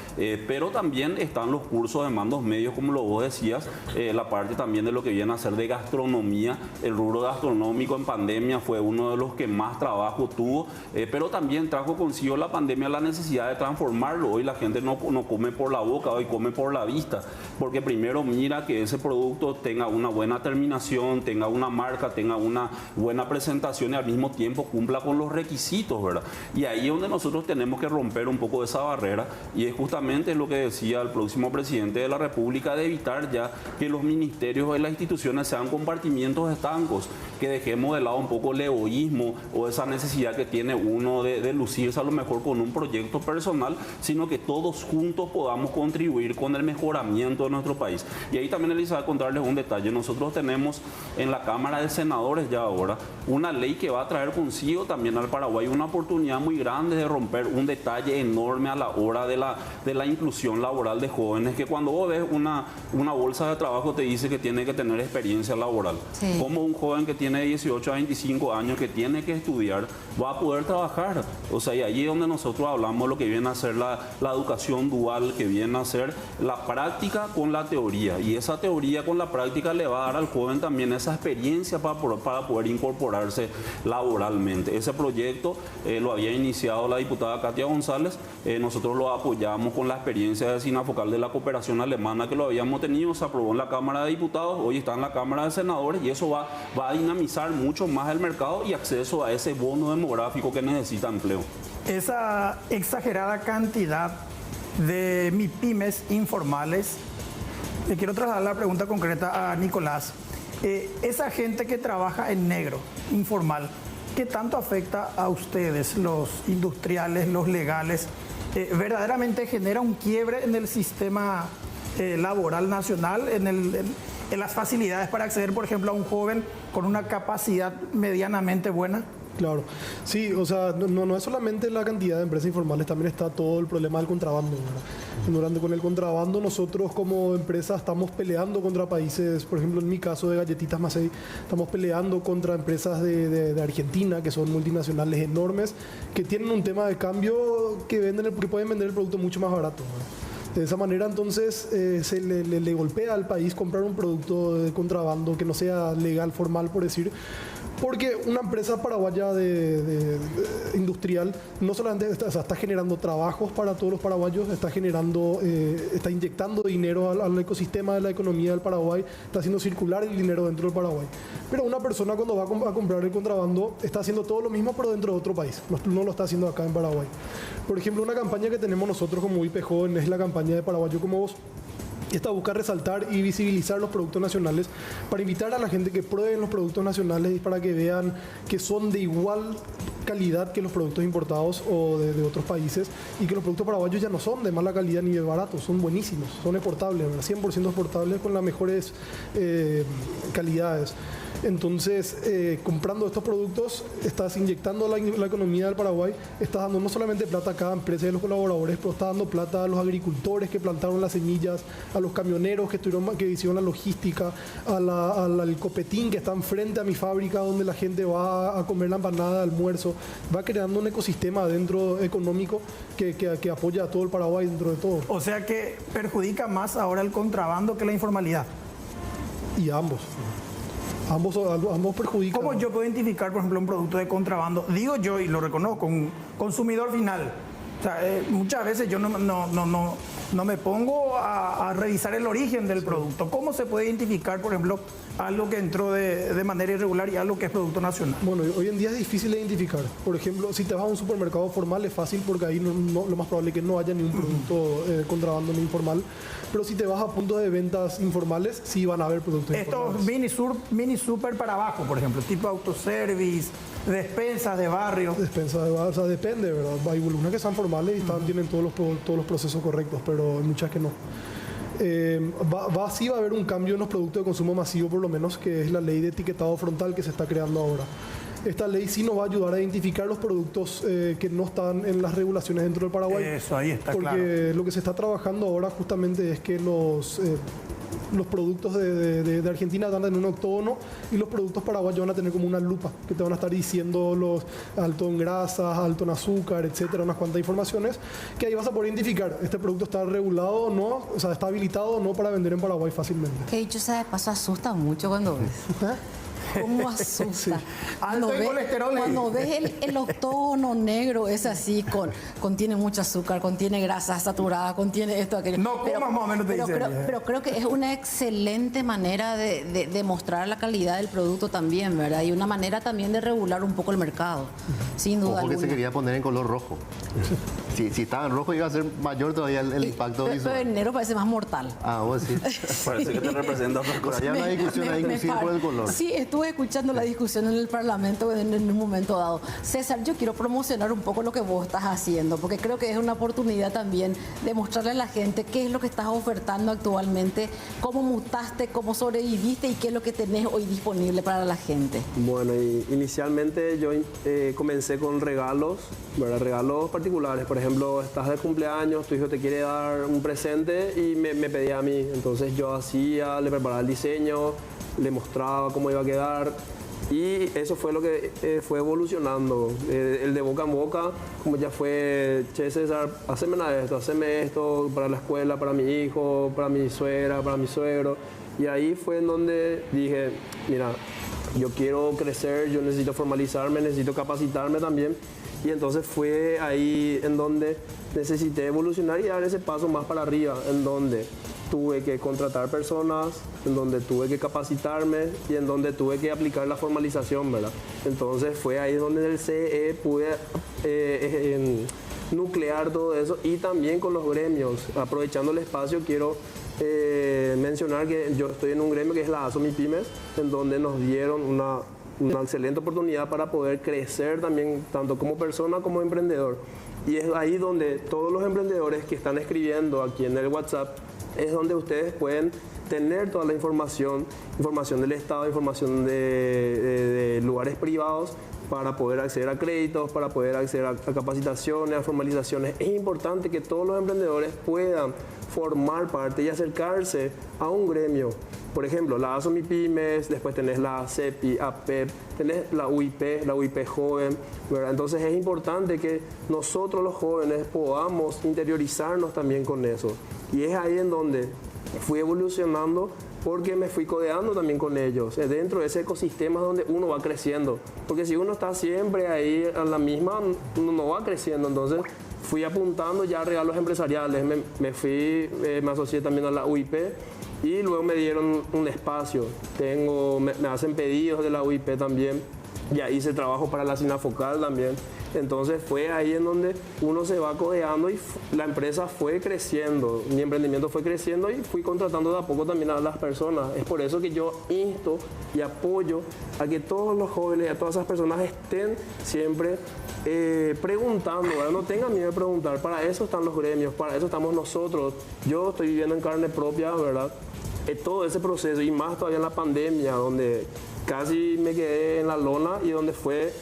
Pero también están los cursos de mandos medios, como lo vos decías, la parte también de lo que viene a ser de gastronomía. El rubro gastronómico en pandemia fue uno de los que más trabajo tuvo, pero también trajo consigo la pandemia la necesidad de transformarlo. Hoy la gente no come por la boca, hoy come por la vista, porque primero mira que ese producto tenga una buena terminación, tenga una marca, tenga una buena presentación y al mismo tiempo cumpla con los requisitos, ¿verdad? Y ahí es donde nosotros tenemos que romper un poco esa barrera, y es justamente lo que decía el próximo presidente de la República, de evitar ya que los ministerios y las instituciones sean compartimientos estancos, que dejemos de lado un poco el egoísmo o esa necesidad que tiene uno de lucirse a lo mejor con un proyecto personal, sino que todos juntos podamos contribuir con el mejoramiento de nuestro país. Y ahí también, Elizabeth, contarles un detalle. Nosotros tenemos en la Cámara de Senadores ya ahora una ley que va a traer consigo también al Paraguay una oportunidad muy grande de romper un detalle enorme a la hora de la inclusión laboral de jóvenes, que cuando vos ves una bolsa de trabajo te dice que tiene que tener experiencia laboral. Sí. Como un joven que tiene 18 a 25 años que tiene que estudiar va a poder trabajar. O sea, y allí es donde nosotros hablamos de lo que viene a ser la educación dual, que viene a ser la práctica con la teoría. Y esa teoría con la práctica le va a dar al joven también esa experiencia para poder incorporarse laboralmente. Ese proyecto lo había iniciado la diputada Katia González. Nosotros lo apoyamos con la experiencia de Sinafocal de la cooperación alemana que lo habíamos tenido. Se aprobó en la Cámara de Diputados, hoy está en la Cámara de Senadores, y eso va a dinamizar mucho más el mercado y acceso a ese bono demográfico que necesita empleo. Esa exagerada cantidad de MIPYMES informales, le quiero trasladar la pregunta concreta a Nicolás. Esa gente que trabaja en negro, informal, ¿qué tanto afecta a ustedes, los industriales, los legales? ¿Verdaderamente genera un quiebre en el sistema laboral nacional, en las facilidades para acceder, por ejemplo, a un joven con una capacidad medianamente buena? Claro, sí, o sea, no es solamente la cantidad de empresas informales, también está todo el problema del contrabando, ¿verdad? Con el contrabando nosotros como empresa estamos peleando contra países, por ejemplo en mi caso de Galletitas Macei, estamos peleando contra empresas de Argentina que son multinacionales enormes, que tienen un tema de cambio que pueden vender el producto mucho más barato, ¿verdad? De esa manera entonces se le golpea al país comprar un producto de contrabando que no sea legal, formal por decir, porque una empresa paraguaya industrial no solamente está generando trabajos para todos los paraguayos, está inyectando dinero al ecosistema de la economía del Paraguay, está haciendo circular el dinero dentro del Paraguay. Pero una persona cuando va a comprar el contrabando está haciendo todo lo mismo pero dentro de otro país, no lo está haciendo acá en Paraguay. Por ejemplo, una campaña que tenemos nosotros como IP Joven es la campaña de Paraguayo como Vos. Esta busca resaltar y visibilizar los productos nacionales para invitar a la gente que prueben los productos nacionales y para que vean que son de igual calidad que los productos importados o de otros países y que los productos paraguayos ya no son de mala calidad ni de baratos, son buenísimos, son exportables, 100% exportables con las mejores calidades. Entonces, comprando estos productos, estás inyectando la economía del Paraguay, estás dando no solamente plata a cada empresa y a los colaboradores, pero estás dando plata a los agricultores que plantaron las semillas, a los camioneros que hicieron la logística, al copetín que está enfrente a mi fábrica donde la gente va a comer la empanada de almuerzo. Va creando un ecosistema dentro económico que apoya a todo el Paraguay dentro de todo. O sea que perjudica más ahora el contrabando que la informalidad. Y ambos perjudican. ¿Cómo yo puedo identificar, por ejemplo, un producto de contrabando? Digo yo, y lo reconozco, un consumidor final. O sea, muchas veces yo no me pongo a revisar el origen del producto. ¿Cómo se puede identificar, por ejemplo, algo que entró de manera irregular y algo que es producto nacional? Bueno, hoy en día es difícil de identificar. Por ejemplo, si te vas a un supermercado formal es fácil porque ahí lo más probable es que no haya ni un producto contrabando ni informal. Pero si te vas a puntos de ventas informales, sí van a haber productos informales. Estos mini super para abajo, por ejemplo, tipo autoservice, despensas de barrio. Despensas de barrio, o sea, depende, ¿verdad? Hay algunas que son formales y tienen todos los procesos correctos, pero hay muchas que no. Sí va a haber un cambio en los productos de consumo masivo, por lo menos, que es la ley de etiquetado frontal que se está creando ahora. Esta ley sí nos va a ayudar a identificar los productos que no están en las regulaciones dentro del Paraguay. Eso, ahí está, porque claro. Lo que se está trabajando ahora justamente es que los productos de Argentina van a tener un octógono y los productos paraguayos van a tener como una lupa que te van a estar diciendo los alto en grasas, alto en azúcar, etcétera, unas cuantas informaciones que ahí vas a poder identificar este producto está regulado o no, o sea, está habilitado o no para vender en Paraguay fácilmente. Que dicho sea de paso, asusta mucho cuando ves. ¿Cómo asusta? Sí. Cuando ves el octógono negro, es así, contiene mucho azúcar, contiene grasa saturada, contiene esto, aquello. No comas más o menos, te dice. Pero creo que es una excelente manera de mostrar la calidad del producto también, ¿verdad? Y una manera también de regular un poco el mercado, sin duda alguna. Porque se quería poner en color rojo. Si estaba en rojo iba a ser mayor todavía el impacto visual. Pero en negro parece más mortal. Ah, vos sí. Parece que te representa otra cosa. Ya no hay discusión ahí inclusive por el color. Sí, estuve estuvimos escuchando la discusión en el Parlamento en un momento dado. César, yo quiero promocionar un poco lo que vos estás haciendo, porque creo que es una oportunidad también de mostrarle a la gente qué es lo que estás ofertando actualmente, cómo mutaste, cómo sobreviviste y qué es lo que tenés hoy disponible para la gente. Bueno, inicialmente yo comencé con regalos, ¿verdad? Regalos particulares. Por ejemplo, estás de cumpleaños, tu hijo te quiere dar un presente y me pedía a mí. Entonces yo hacía, le preparaba el diseño, le mostraba cómo iba a quedar. Y eso fue lo que fue evolucionando. El de boca en boca, como ya fue, che César, haceme esto para la escuela, para mi hijo, para mi suegra, para mi suegro. Y ahí fue en donde dije, mira, yo quiero crecer, yo necesito formalizarme, necesito capacitarme también. Y entonces fue ahí en donde necesité evolucionar y dar ese paso más para arriba, en donde tuve que contratar personas, en donde tuve que capacitarme y en donde tuve que aplicar la formalización, ¿verdad? Entonces fue ahí donde en el CE pude nuclear todo eso y también con los gremios. Aprovechando el espacio, quiero mencionar que yo estoy en un gremio que es la ASO-MIPYMES, en donde nos dieron una excelente oportunidad para poder crecer también, tanto como persona como emprendedor. Y es ahí donde todos los emprendedores que están escribiendo aquí en el WhatsApp, es donde ustedes pueden tener toda la información del Estado, información de lugares privados, para poder acceder a créditos, para poder acceder a capacitaciones, a formalizaciones. Es importante que todos los emprendedores puedan formar parte y acercarse a un gremio. Por ejemplo, la ASO-MIPYMES, después tenés la CEPI, APEP, tenés la UIP Joven, ¿verdad? Entonces es importante que nosotros los jóvenes podamos interiorizarnos también con eso. Y es ahí en donde fui evolucionando, porque me fui codeando también con ellos, dentro de ese ecosistema donde uno va creciendo. Porque si uno está siempre ahí a la misma, uno no va creciendo. Entonces fui apuntando ya a regalos empresariales, me asocié también a la UIP y luego me dieron un espacio. Me hacen pedidos de la UIP también, ya hice trabajo para la Sinafocal también. Entonces fue ahí en donde uno se va codeando y la empresa fue creciendo, mi emprendimiento fue creciendo y fui contratando de a poco también a las personas. Es por eso que yo insto y apoyo a que todos los jóvenes, a todas esas personas estén siempre preguntando, ¿verdad? No tengan miedo de preguntar. Para eso están los gremios, para eso estamos nosotros. Yo estoy viviendo en carne propia, ¿verdad? Todo ese proceso y más todavía en la pandemia, donde casi me quedé en la lona y donde fue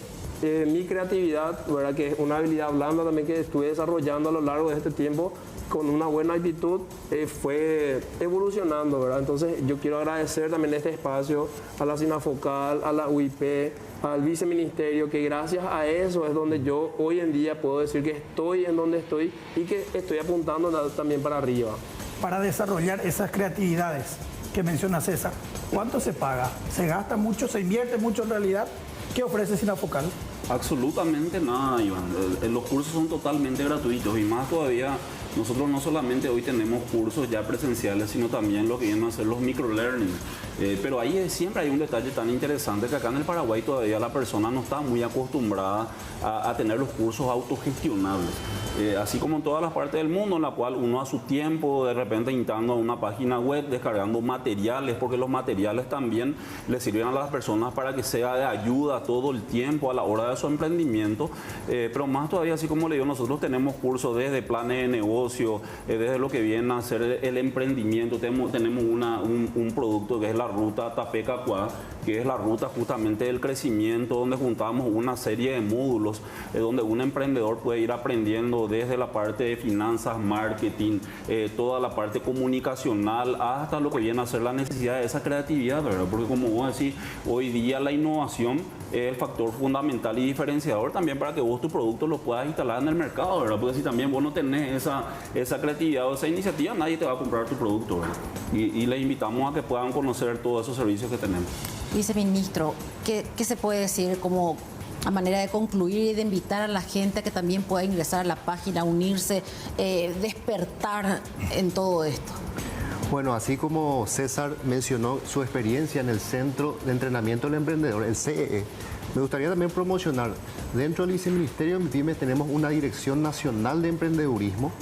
mi creatividad, ¿verdad? Que es una habilidad blanda también que estuve desarrollando a lo largo de este tiempo con una buena actitud, fue evolucionando, ¿verdad? Entonces yo quiero agradecer también este espacio a la Sinafocal, a la UIP, al viceministerio, que gracias a eso es donde yo hoy en día puedo decir que estoy en donde estoy y que estoy apuntando también para arriba. Para desarrollar esas creatividades que menciona César, ¿cuánto se paga? ¿Se gasta mucho? ¿Se invierte mucho en realidad? ¿Qué ofrece Sinafocal? Absolutamente nada, Iván. Los cursos son totalmente gratuitos y más todavía, nosotros no solamente hoy tenemos cursos ya presenciales, sino también lo que vienen a ser los microlearning. Pero ahí siempre hay un detalle tan interesante que acá en el Paraguay todavía la persona no está muy acostumbrada a tener los cursos autogestionables. Así como en todas las partes del mundo, en la cual uno a su tiempo, de repente entrando a una página web, descargando materiales, porque los materiales también le sirven a las personas para que sea de ayuda todo el tiempo a la hora de su emprendimiento. Pero más todavía, así como le digo, nosotros tenemos cursos desde planes de negocio, desde lo que viene a ser el emprendimiento. Tenemos un producto que es la ruta Tapé-Cacuá, que es la ruta justamente del crecimiento, donde juntamos una serie de módulos, donde un emprendedor puede ir aprendiendo desde la parte de finanzas, marketing, toda la parte comunicacional, hasta lo que viene a ser la necesidad de esa creatividad, ¿verdad? Porque como vos decís, hoy día la innovación es el factor fundamental y diferenciador también para que vos tu producto lo puedas instalar en el mercado, ¿verdad? Porque si también vos no tenés esa creatividad o esa iniciativa, nadie te va a comprar tu producto, ¿verdad? Y les invitamos a que puedan conocer todos esos servicios que tenemos. Viceministro, ¿qué se puede decir como a manera de concluir y de invitar a la gente a que también pueda ingresar a la página, unirse, despertar en todo esto? Bueno, así como César mencionó su experiencia en el Centro de Entrenamiento del Emprendedor, el CEE, me gustaría también promocionar, dentro del Viceministerio de MIPYMES tenemos una Dirección Nacional de Emprendedurismo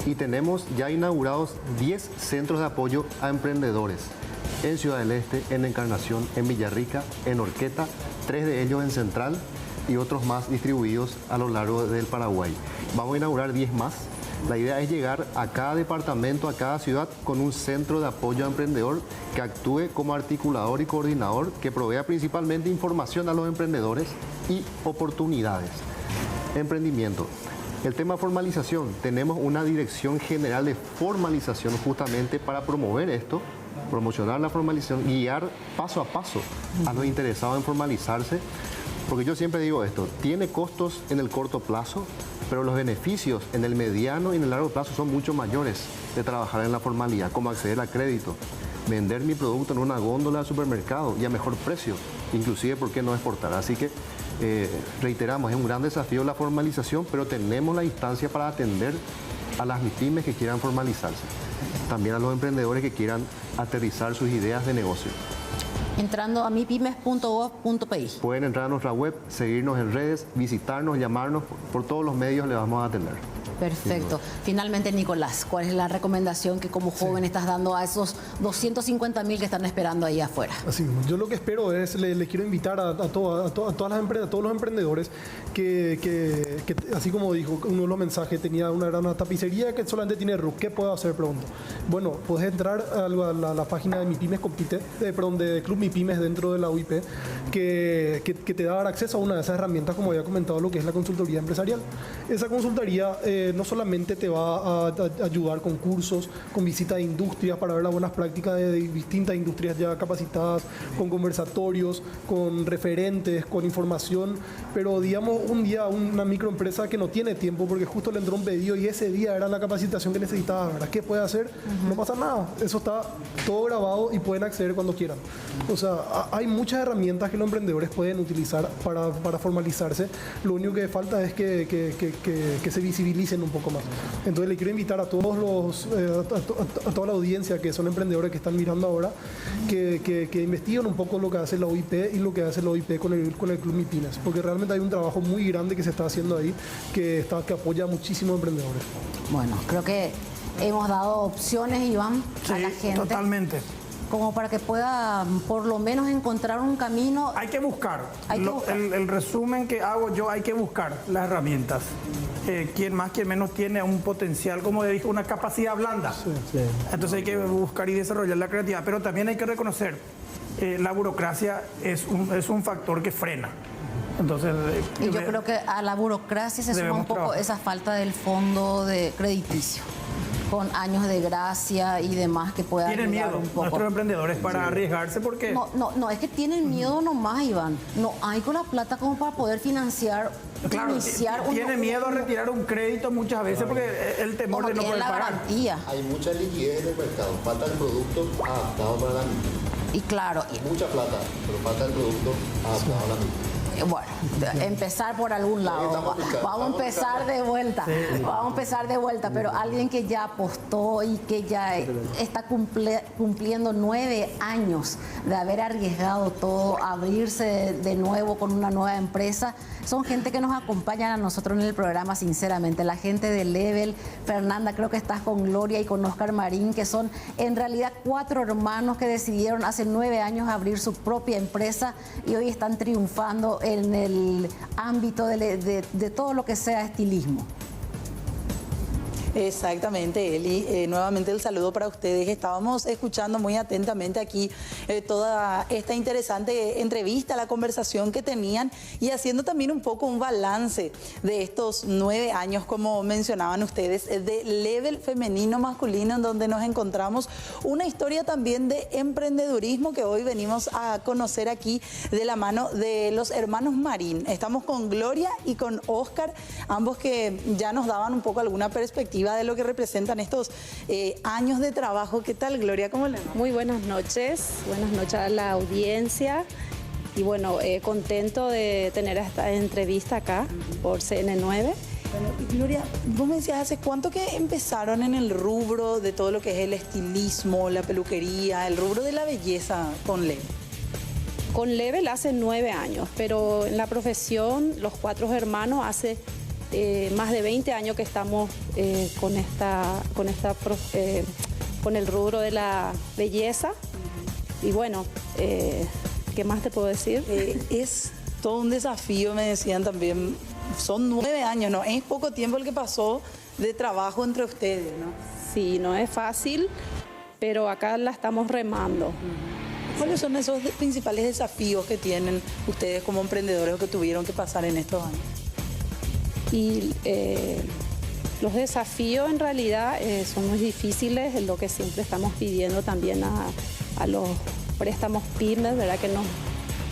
y tenemos ya inaugurados 10 centros de apoyo a emprendedores. en Ciudad del Este, en Encarnación, en Villarrica, en Horqueta, 3 de ellos en Central y otros más distribuidos a lo largo del Paraguay. Vamos a inaugurar 10 más. La idea es llegar a cada departamento, a cada ciudad, con un centro de apoyo a emprendedor que actúe como articulador y coordinador, que provea principalmente información a los emprendedores y oportunidades. Emprendimiento. El tema formalización. Tenemos una dirección general de formalización justamente para promover esto, promocionar la formalización, guiar paso a paso a los interesados en formalizarse. Porque yo siempre digo esto, tiene costos en el corto plazo, pero los beneficios en el mediano y en el largo plazo son mucho mayores de trabajar en la formalidad, como acceder a crédito, vender mi producto en una góndola de supermercado y a mejor precio, inclusive por qué no exportar. Así que reiteramos, es un gran desafío la formalización, pero tenemos la instancia para atender a las MIPYMES que quieran formalizarse, también a los emprendedores que quieran aterrizar sus ideas de negocio. Entrando a mipymes.gov.pi. Pueden entrar a nuestra web, seguirnos en redes, visitarnos, llamarnos, por todos los medios les vamos a atender. Perfecto. Finalmente, Nicolás, ¿cuál es la recomendación que como joven estás dando a esos 250.000 que están esperando ahí afuera? Así mismo. Yo lo que espero es, le quiero invitar a todos los emprendedores que, así como dijo uno de los mensajes, tenía una tapicería que solamente tiene RUC. ¿Qué puedo hacer? Pregunto. Bueno, puedes entrar a la página de MIPYMES Compite, de Club MIPYMES dentro de la UIP, que te da acceso a una de esas herramientas, como había comentado, lo que es la consultoría empresarial. Esa consultoría no solamente te va a ayudar con cursos, con visitas a industrias para ver las buenas prácticas de distintas industrias ya capacitadas, con conversatorios, con referentes, con información, pero digamos un día una microempresa que no tiene tiempo porque justo le entró un pedido y ese día era la capacitación que necesitaba, ¿verdad? ¿Qué puede hacer? No pasa nada, eso está todo grabado y pueden acceder cuando quieran. O sea, hay muchas herramientas que los emprendedores pueden utilizar para formalizarse, lo único que falta es que se visibilicen un poco más. Entonces le quiero invitar a todos a toda la audiencia que son emprendedores que están mirando ahora, que investiguen un poco lo que hace la OIP y lo que hace la OIP con el Club MIPYMES, porque realmente hay un trabajo muy grande que se está haciendo ahí, que apoya a muchísimos emprendedores. Bueno, creo que hemos dado opciones, Iván, a la gente. Totalmente. Como para que pueda por lo menos encontrar un camino. Hay que buscar. El resumen que hago yo, hay que buscar las herramientas. Quien más, quien menos tiene un potencial, como dijo, una capacidad blanda. Sí. Entonces hay que buscar y desarrollar la creatividad. Pero también hay que reconocer, la burocracia es un factor que frena. Entonces, y yo creo que a la burocracia se suma un poco esa falta del fondo de crediticio, con años de gracia y demás que puedan tienen miedo un poco. Nuestros emprendedores para arriesgarse porque no es que tienen miedo nomás, Iván. No hay con la plata como para poder financiar. Claro, tiene miedo a retirar un crédito muchas veces porque el temor de no poder pagar. Garantía. Hay mucha liquidez en el mercado, falta el producto adaptado para la misma. Y claro, mucha plata, pero falta el producto adaptado a la misma. Bueno, empezar por algún lado. Vamos a empezar de vuelta. Sí. Vamos a empezar de vuelta, pero alguien que ya apostó y que ya está cumpliendo 9 años de haber arriesgado todo, abrirse de nuevo con una nueva empresa, son gente que nos acompañan a nosotros en el programa, sinceramente. La gente de Level, Fernanda, creo que estás con Gloria y con Oscar Marín, que son en realidad 4 hermanos que decidieron hace 9 años abrir su propia empresa y hoy están triunfando en el ámbito de todo lo que sea estilismo. Exactamente, Eli. Nuevamente el saludo para ustedes. Estábamos escuchando muy atentamente aquí toda esta interesante entrevista, la conversación que tenían y haciendo también un poco un balance de estos 9 años, como mencionaban ustedes, de Level femenino masculino, en donde nos encontramos una historia también de emprendedurismo que hoy venimos a conocer aquí de la mano de los hermanos Marín. Estamos con Gloria y con Oscar, ambos que ya nos daban un poco alguna perspectiva de lo que representan estos años de trabajo. ¿Qué tal, Gloria? ¿Cómo le va? Muy buenas noches a la audiencia y bueno, contento de tener esta entrevista acá por CNN9. Bueno, Gloria, vos me decías, ¿hace cuánto que empezaron en el rubro de todo lo que es el estilismo, la peluquería, el rubro de la belleza con Level? Con Level hace 9 años, pero en la profesión, los 4 hermanos hace más de 20 años que estamos con el rubro de la belleza bueno, ¿qué más te puedo decir? Es todo un desafío, me decían también. Son 9 años, ¿no? Es poco tiempo el que pasó de trabajo entre ustedes, ¿no? Sí, no es fácil, pero acá la estamos remando. ¿Cuáles son esos principales desafíos que tienen ustedes como emprendedores o que tuvieron que pasar en estos años? Y los desafíos en realidad son muy difíciles, es lo que siempre estamos pidiendo también a los préstamos pymes, ¿verdad? Que nos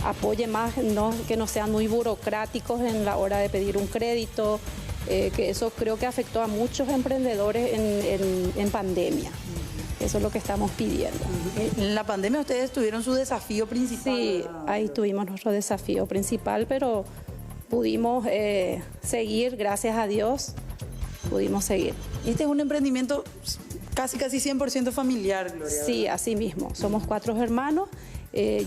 apoye más, que no sean muy burocráticos en la hora de pedir un crédito, que eso creo que afectó a muchos emprendedores en pandemia. Eso es lo que estamos pidiendo. En la pandemia ustedes tuvieron su desafío principal. Sí, ¿verdad? ahí tuvimos nuestro desafío principal, pero pudimos seguir, gracias a Dios, pudimos seguir. Este es un emprendimiento casi 100% familiar, Gloria. Sí, así mismo. Somos 4 hermanos.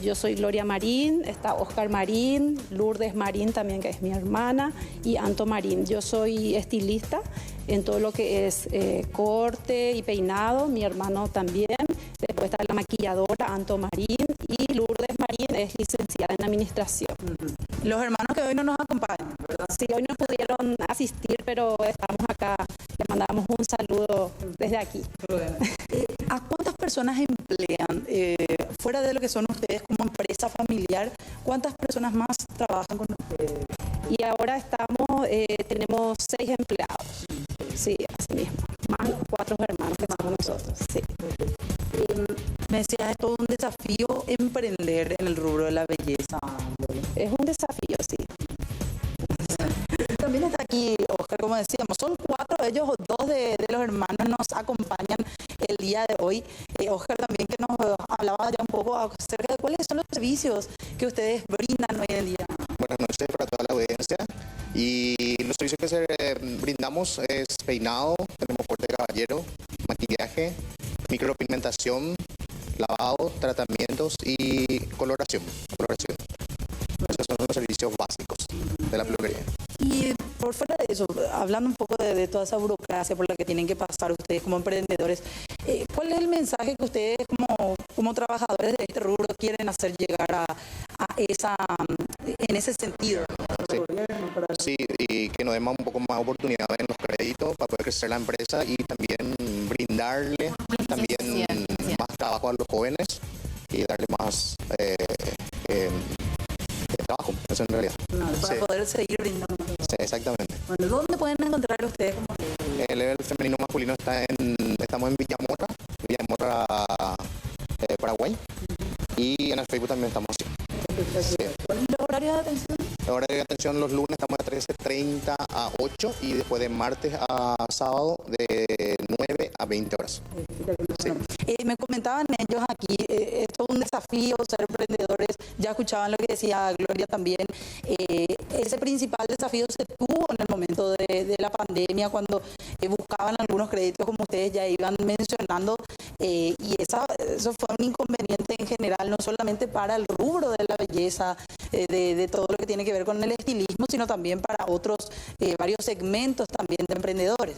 Yo soy Gloria Marín, está Oscar Marín, Lourdes Marín también, que es mi hermana, y Anto Marín. Yo soy estilista en todo lo que es corte y peinado, mi hermano también. Después está la maquilladora Anto Marín y Lourdes Marín es licenciada en administración. Los hermanos que hoy no nos acompañan, ¿verdad? Sí, hoy no pudieron asistir, pero estamos acá. Les mandamos un saludo desde aquí. ¿A cuántas personas emplean, fuera de lo que son ustedes como empresa familiar, cuántas personas más trabajan con ustedes? Y ahora tenemos 6 empleados. Sí, así mismo. Más los 4 hermanos que somos nosotros. Sí. Me decías, es todo un desafío emprender en el rubro de la belleza. Es un desafío, sí. También está aquí Oscar, como decíamos, son 4 de ellos, 2 de los hermanos nos acompañan el día de hoy. Oscar también, que nos hablaba ya un poco acerca de cuáles son los servicios que ustedes brindan hoy en día. Buenas noches para toda la audiencia. Y los servicios que brindamos es peinado, tenemos corte de caballero, maquillaje, micropigmentación, lavado, tratamientos y coloración. Esos son los servicios básicos de la peluquería. Y por fuera de eso, hablando un poco de toda esa burocracia por la que tienen que pasar ustedes como emprendedores, ¿cuál es el mensaje que ustedes como trabajadores de este rubro quieren hacer llegar en ese sentido? Sí, y que nos den un poco más oportunidad en los créditos para poder crecer la empresa y también brindarle también más trabajo a los jóvenes y darle más trabajo, eso en realidad. Para poder seguir brindando. Sí, exactamente. Bueno, ¿dónde pueden encontrar ustedes? El level femenino masculino estamos en Villamorra, Paraguay, y en el Facebook también estamos así. Sí. ¿Cuál es el horario de atención? El horario de atención los lunes estamos de 13:30 a 8 y después de martes a sábado de 9 a 20 horas. Sí. Me comentaban ellos aquí, esto es un desafío ser emprendedores, ya escuchaban lo que decía Gloria también, ese principal desafío se tuvo en el momento de la pandemia cuando buscaban algunos créditos como ustedes ya iban mencionando y eso fue un inconveniente en general, no solamente para el rubro de la belleza, de todo lo que tiene que ver con el estilismo, sino también para otros varios segmentos también de emprendedores.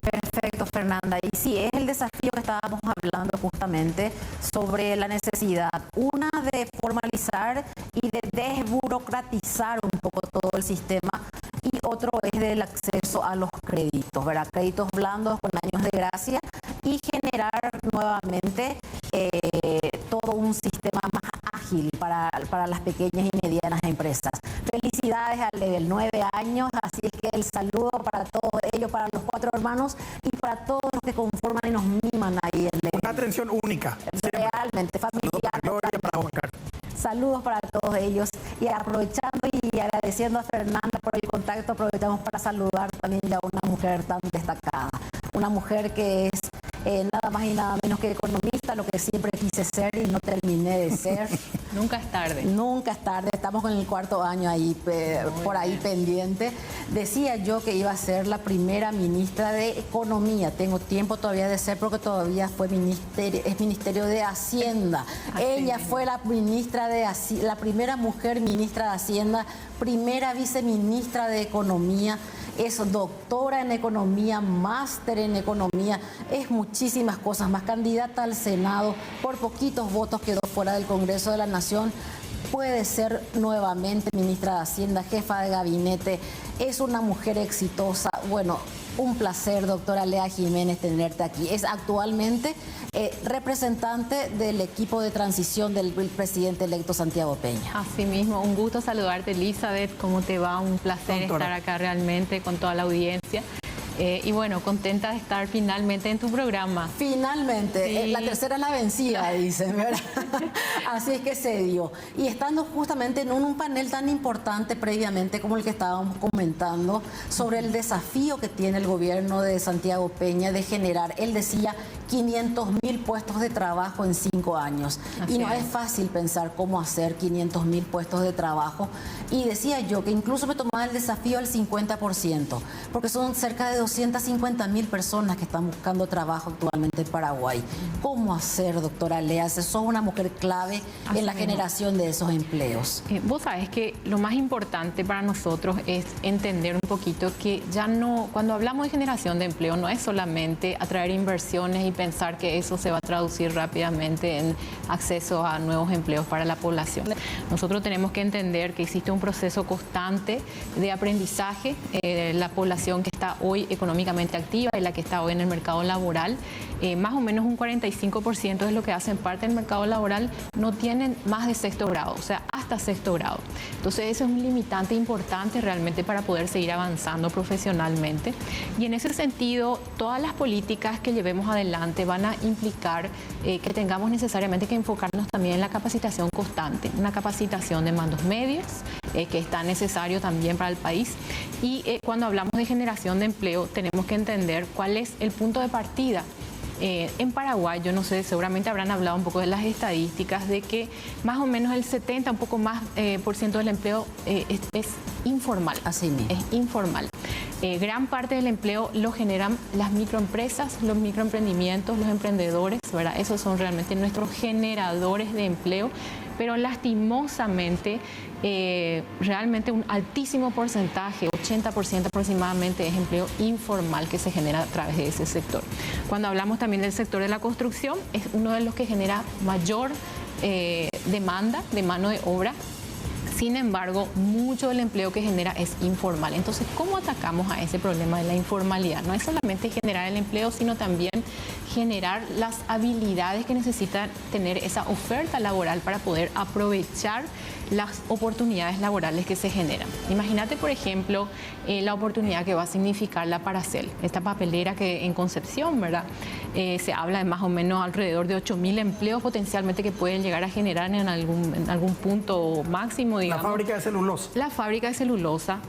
Perfecto, Fernanda. Y sí, es el desafío que estábamos hablando justamente sobre la necesidad, una de formalizar y de desburocratizar un poco todo el sistema y otro es del acceso a los créditos, ¿verdad? Créditos blandos con años de gracia y generar nuevamente todo un sistema más ágil para las pequeñas y medianas empresas. Felicidades al Level, 9 años, así es que el saludo para todos ellos, para los 4 hermanos y para todos los que conforman y nos miman ahí en Level. Una atención única. Realmente, familiar. Gloria para Oscar. Saludos para todos ellos y aprovechando y agradeciendo a Fernanda por el contacto, aprovechamos para saludar también a una mujer tan destacada, una mujer que es nada más y nada menos que economista, lo que siempre quise ser y no terminé de ser. Nunca es tarde. Nunca es tarde, estamos con el 4º año ahí, por ahí pendiente. Decía yo que iba a ser la primera ministra de Economía, tengo tiempo todavía de ser porque todavía es Ministerio de Hacienda. Ella fue la primera mujer ministra de Hacienda, primera viceministra de Economía es doctora en economía, máster en economía, es muchísimas cosas más, candidata al Senado, por poquitos votos quedó fuera del Congreso de la Nación. Puede ser nuevamente ministra de Hacienda, jefa de gabinete, es una mujer exitosa. Bueno, un placer, doctora Lea Jiménez, tenerte aquí. Es actualmente representante del equipo de transición del presidente electo Santiago Peña. Así mismo, un gusto saludarte, Elizabeth. ¿Cómo te va? Un placer estar acá realmente con toda la audiencia. Y bueno, contenta de estar finalmente en tu programa. Finalmente, sí. La tercera es la vencida, dicen, ¿verdad? Así es que se dio. Y estando justamente en un panel tan importante previamente como el que estábamos comentando, sobre el desafío que tiene el gobierno de Santiago Peña de generar, él decía, 500.000 puestos de trabajo en 5 años. Así y no es fácil pensar cómo hacer 500.000 puestos de trabajo. Y decía yo que incluso me tomaba el desafío al 50%, porque son cerca de 250.000 personas que están buscando trabajo actualmente en Paraguay. ¿Cómo hacer, doctora Lea? Sos una mujer clave en la generación de esos empleos. Vos sabés que lo más importante para nosotros es entender un poquito que ya no, cuando hablamos de generación de empleo, no es solamente atraer inversiones y pensar que eso se va a traducir rápidamente en acceso a nuevos empleos para la población. Nosotros tenemos que entender que existe un proceso constante de aprendizaje. La población que está hoy económicamente activa y la que está hoy en el mercado laboral, más o menos un 45% de lo que hacen parte del mercado laboral no tienen más de 6º grado, o sea, hasta 6º grado. Entonces, ese es un limitante importante realmente para poder seguir avanzando profesionalmente. Y en ese sentido, todas las políticas que llevemos adelante van a implicar que tengamos necesariamente que enfocarnos también en la capacitación constante, una capacitación de mandos medios, que está necesario también para el país. Y cuando hablamos de generación de empleo, tenemos que entender cuál es el punto de partida. En Paraguay, yo no sé, seguramente habrán hablado un poco de las estadísticas de que más o menos el 70, un poco más por ciento del empleo es informal. Así mismo. Es informal. Gran parte del empleo lo generan las microempresas, los microemprendimientos, los emprendedores, ¿verdad? Esos son realmente nuestros generadores de empleo, pero lastimosamente realmente un altísimo porcentaje, 80% aproximadamente, es empleo informal que se genera a través de ese sector. Cuando hablamos también del sector de la construcción, es uno de los que genera mayor demanda de mano de obra. Sin embargo, mucho del empleo que genera es informal. Entonces, ¿cómo atacamos a ese problema de la informalidad? No es solamente generar el empleo, sino también generar las habilidades que necesita tener esa oferta laboral para poder aprovechar las oportunidades laborales que se generan. Imagínate, por ejemplo, la oportunidad que va a significar la Paracel, esta papelera que en Concepción, ¿verdad? Se habla de más o menos alrededor de 8.000 empleos potencialmente que pueden llegar a generar en algún punto máximo, digamos. La fábrica de celulosa. La fábrica de celulosa.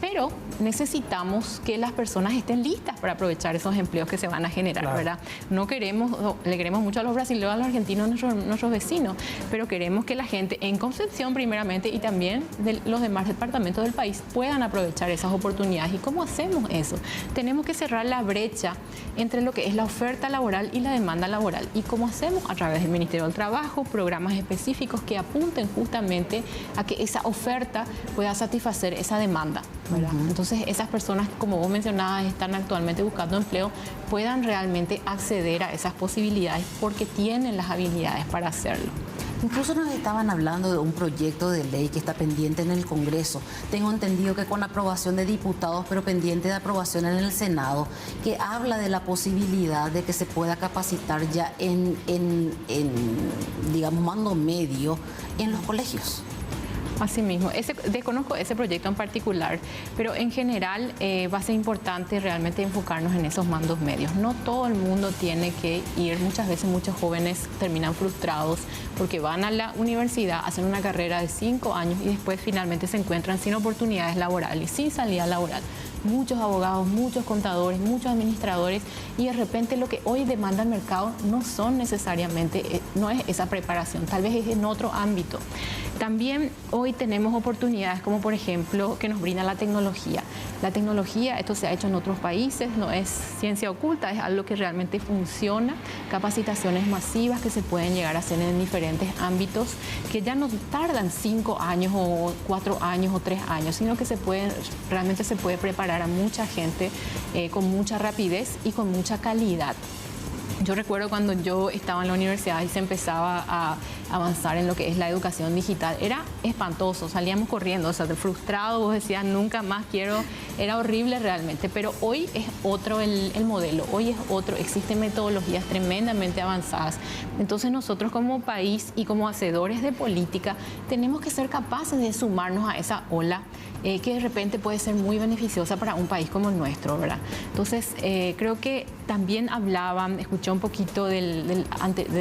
Pero necesitamos que las personas estén listas para aprovechar esos empleos que se van a generar, claro. ¿Verdad? No queremos, le queremos mucho a los brasileños, a los argentinos, nuestros vecinos, pero queremos que la gente en Concepción primeramente y también de los demás departamentos del país puedan aprovechar esas oportunidades. ¿Y cómo hacemos eso? Tenemos que cerrar la brecha entre lo que es la oferta laboral y la demanda laboral. ¿Y cómo hacemos? A través del Ministerio del Trabajo, programas específicos que apunten justamente a que esa oferta pueda satisfacer esa demanda, ¿verdad? Entonces, esas personas, como vos mencionabas, están actualmente buscando empleo, puedan realmente acceder a esas posibilidades porque tienen las habilidades para hacerlo. Incluso nos estaban hablando de un proyecto de ley que está pendiente en el Congreso. Tengo entendido que con aprobación de diputados, pero pendiente de aprobación en el Senado, que habla de la posibilidad de que se pueda capacitar ya en digamos, mando medio en los colegios. Así mismo, desconozco ese proyecto en particular, pero en general va a ser importante realmente enfocarnos en esos mandos medios. No todo el mundo tiene que ir, muchas veces muchos jóvenes terminan frustrados porque van a la universidad, hacen una carrera de 5 años y después finalmente se encuentran sin oportunidades laborales, sin salida laboral. Muchos abogados, muchos contadores, muchos administradores, y de repente lo que hoy demanda el mercado no son necesariamente, no es esa preparación, tal vez es en otro ámbito. También hoy tenemos oportunidades como por ejemplo que nos brinda la tecnología. La tecnología, esto se ha hecho en otros países, no es ciencia oculta, es algo que realmente funciona. Capacitaciones masivas que se pueden llegar a hacer en diferentes ámbitos, que ya no tardan 5 años o 4 años o 3 años, sino que realmente se puede preparar a mucha gente con mucha rapidez y con mucha calidad. Yo recuerdo cuando yo estaba en la universidad y se empezaba a avanzar en lo que es la educación digital, era espantoso, salíamos corriendo, o sea, frustrados, vos decías, nunca más quiero, era horrible realmente, pero hoy es otro el modelo, hoy es otro, existen metodologías tremendamente avanzadas. Entonces nosotros como país y como hacedores de política tenemos que ser capaces de sumarnos a esa ola que de repente puede ser muy beneficiosa para un país como el nuestro, ¿verdad? Entonces, creo que también escuché un poquito de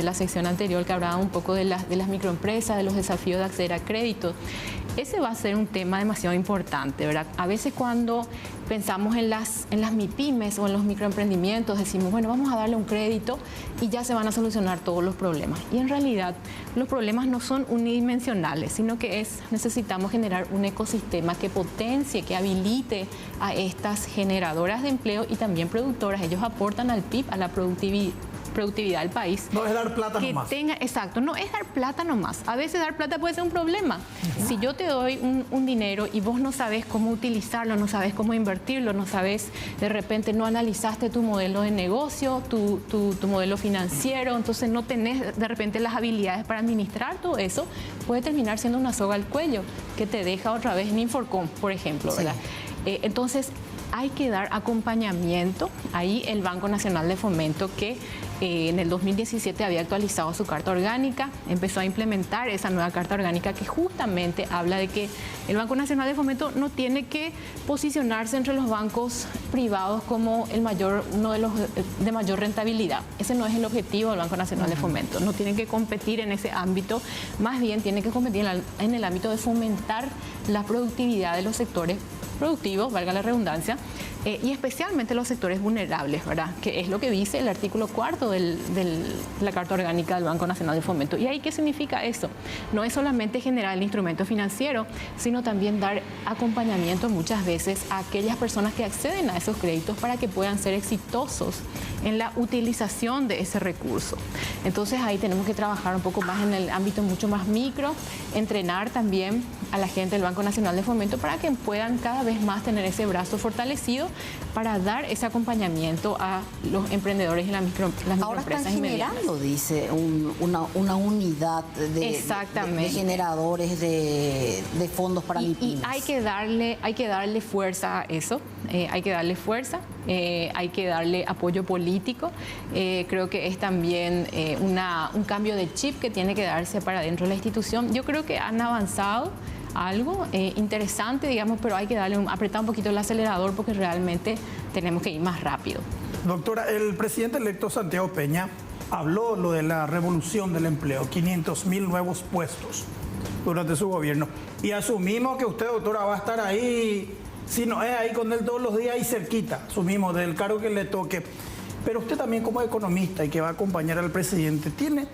la sección anterior que hablaba un poco de las microempresas, de los desafíos de acceder a crédito. Ese va a ser un tema demasiado importante, ¿verdad? A veces cuando pensamos en las MIPYMES o en los microemprendimientos, decimos, bueno, vamos a darle un crédito y ya se van a solucionar todos los problemas. Y en realidad los problemas no son unidimensionales, sino que necesitamos generar un ecosistema que potencie, que habilite a estas generadoras de empleo y también productoras. Ellos aportan al PIB, a la productividad del país. No es dar plata nomás. Exacto, no es dar plata nomás. A veces dar plata puede ser un problema. Si yo te doy un dinero y vos no sabes cómo utilizarlo, no sabes cómo invertirlo, no sabes, de repente no analizaste tu modelo de negocio, tu modelo financiero, entonces no tenés de repente las habilidades para administrar todo eso, puede terminar siendo una soga al cuello que te deja otra vez en Inforcom, por ejemplo, ¿verdad? Entonces, hay que dar acompañamiento. Ahí el Banco Nacional de Fomento, que en el 2017 había actualizado su carta orgánica, empezó a implementar esa nueva carta orgánica que justamente habla de que el Banco Nacional de Fomento no tiene que posicionarse entre los bancos privados como uno de los de mayor rentabilidad. Ese no es el objetivo del Banco Nacional de Fomento. No tiene que competir en ese ámbito, más bien tiene que competir en el ámbito de fomentar la productividad de los sectores productivos, valga la redundancia, y especialmente los sectores vulnerables, ¿verdad? Que es lo que dice el artículo 4 de la Carta Orgánica del Banco Nacional de Fomento. ¿Y ahí qué significa eso? No es solamente generar el instrumento financiero, sino también dar acompañamiento muchas veces a aquellas personas que acceden a esos créditos para que puedan ser exitosos en la utilización de ese recurso. Entonces ahí tenemos que trabajar un poco más en el ámbito mucho más micro, entrenar también a la gente del Banco Nacional de Fomento para que puedan cada vez más tener ese brazo fortalecido para dar ese acompañamiento a los emprendedores y las microempresas. Ahora están generando, dice, una unidad de generadores de fondos para MIPYMES. Y hay que darle fuerza a eso, hay que darle fuerza, hay que darle apoyo político. Creo que es también un cambio de chip que tiene que darse para dentro de la institución. Yo creo que han avanzado algo interesante, digamos, pero hay que apretar un poquito el acelerador porque realmente tenemos que ir más rápido. Doctora, el presidente electo Santiago Peña habló lo de la revolución del empleo, 500.000 nuevos puestos durante su gobierno. Y asumimos que usted, doctora, va a estar ahí, si no es ahí con él todos los días, ahí cerquita, asumimos, del cargo que le toque. Pero usted también como economista y que va a acompañar al presidente, tiene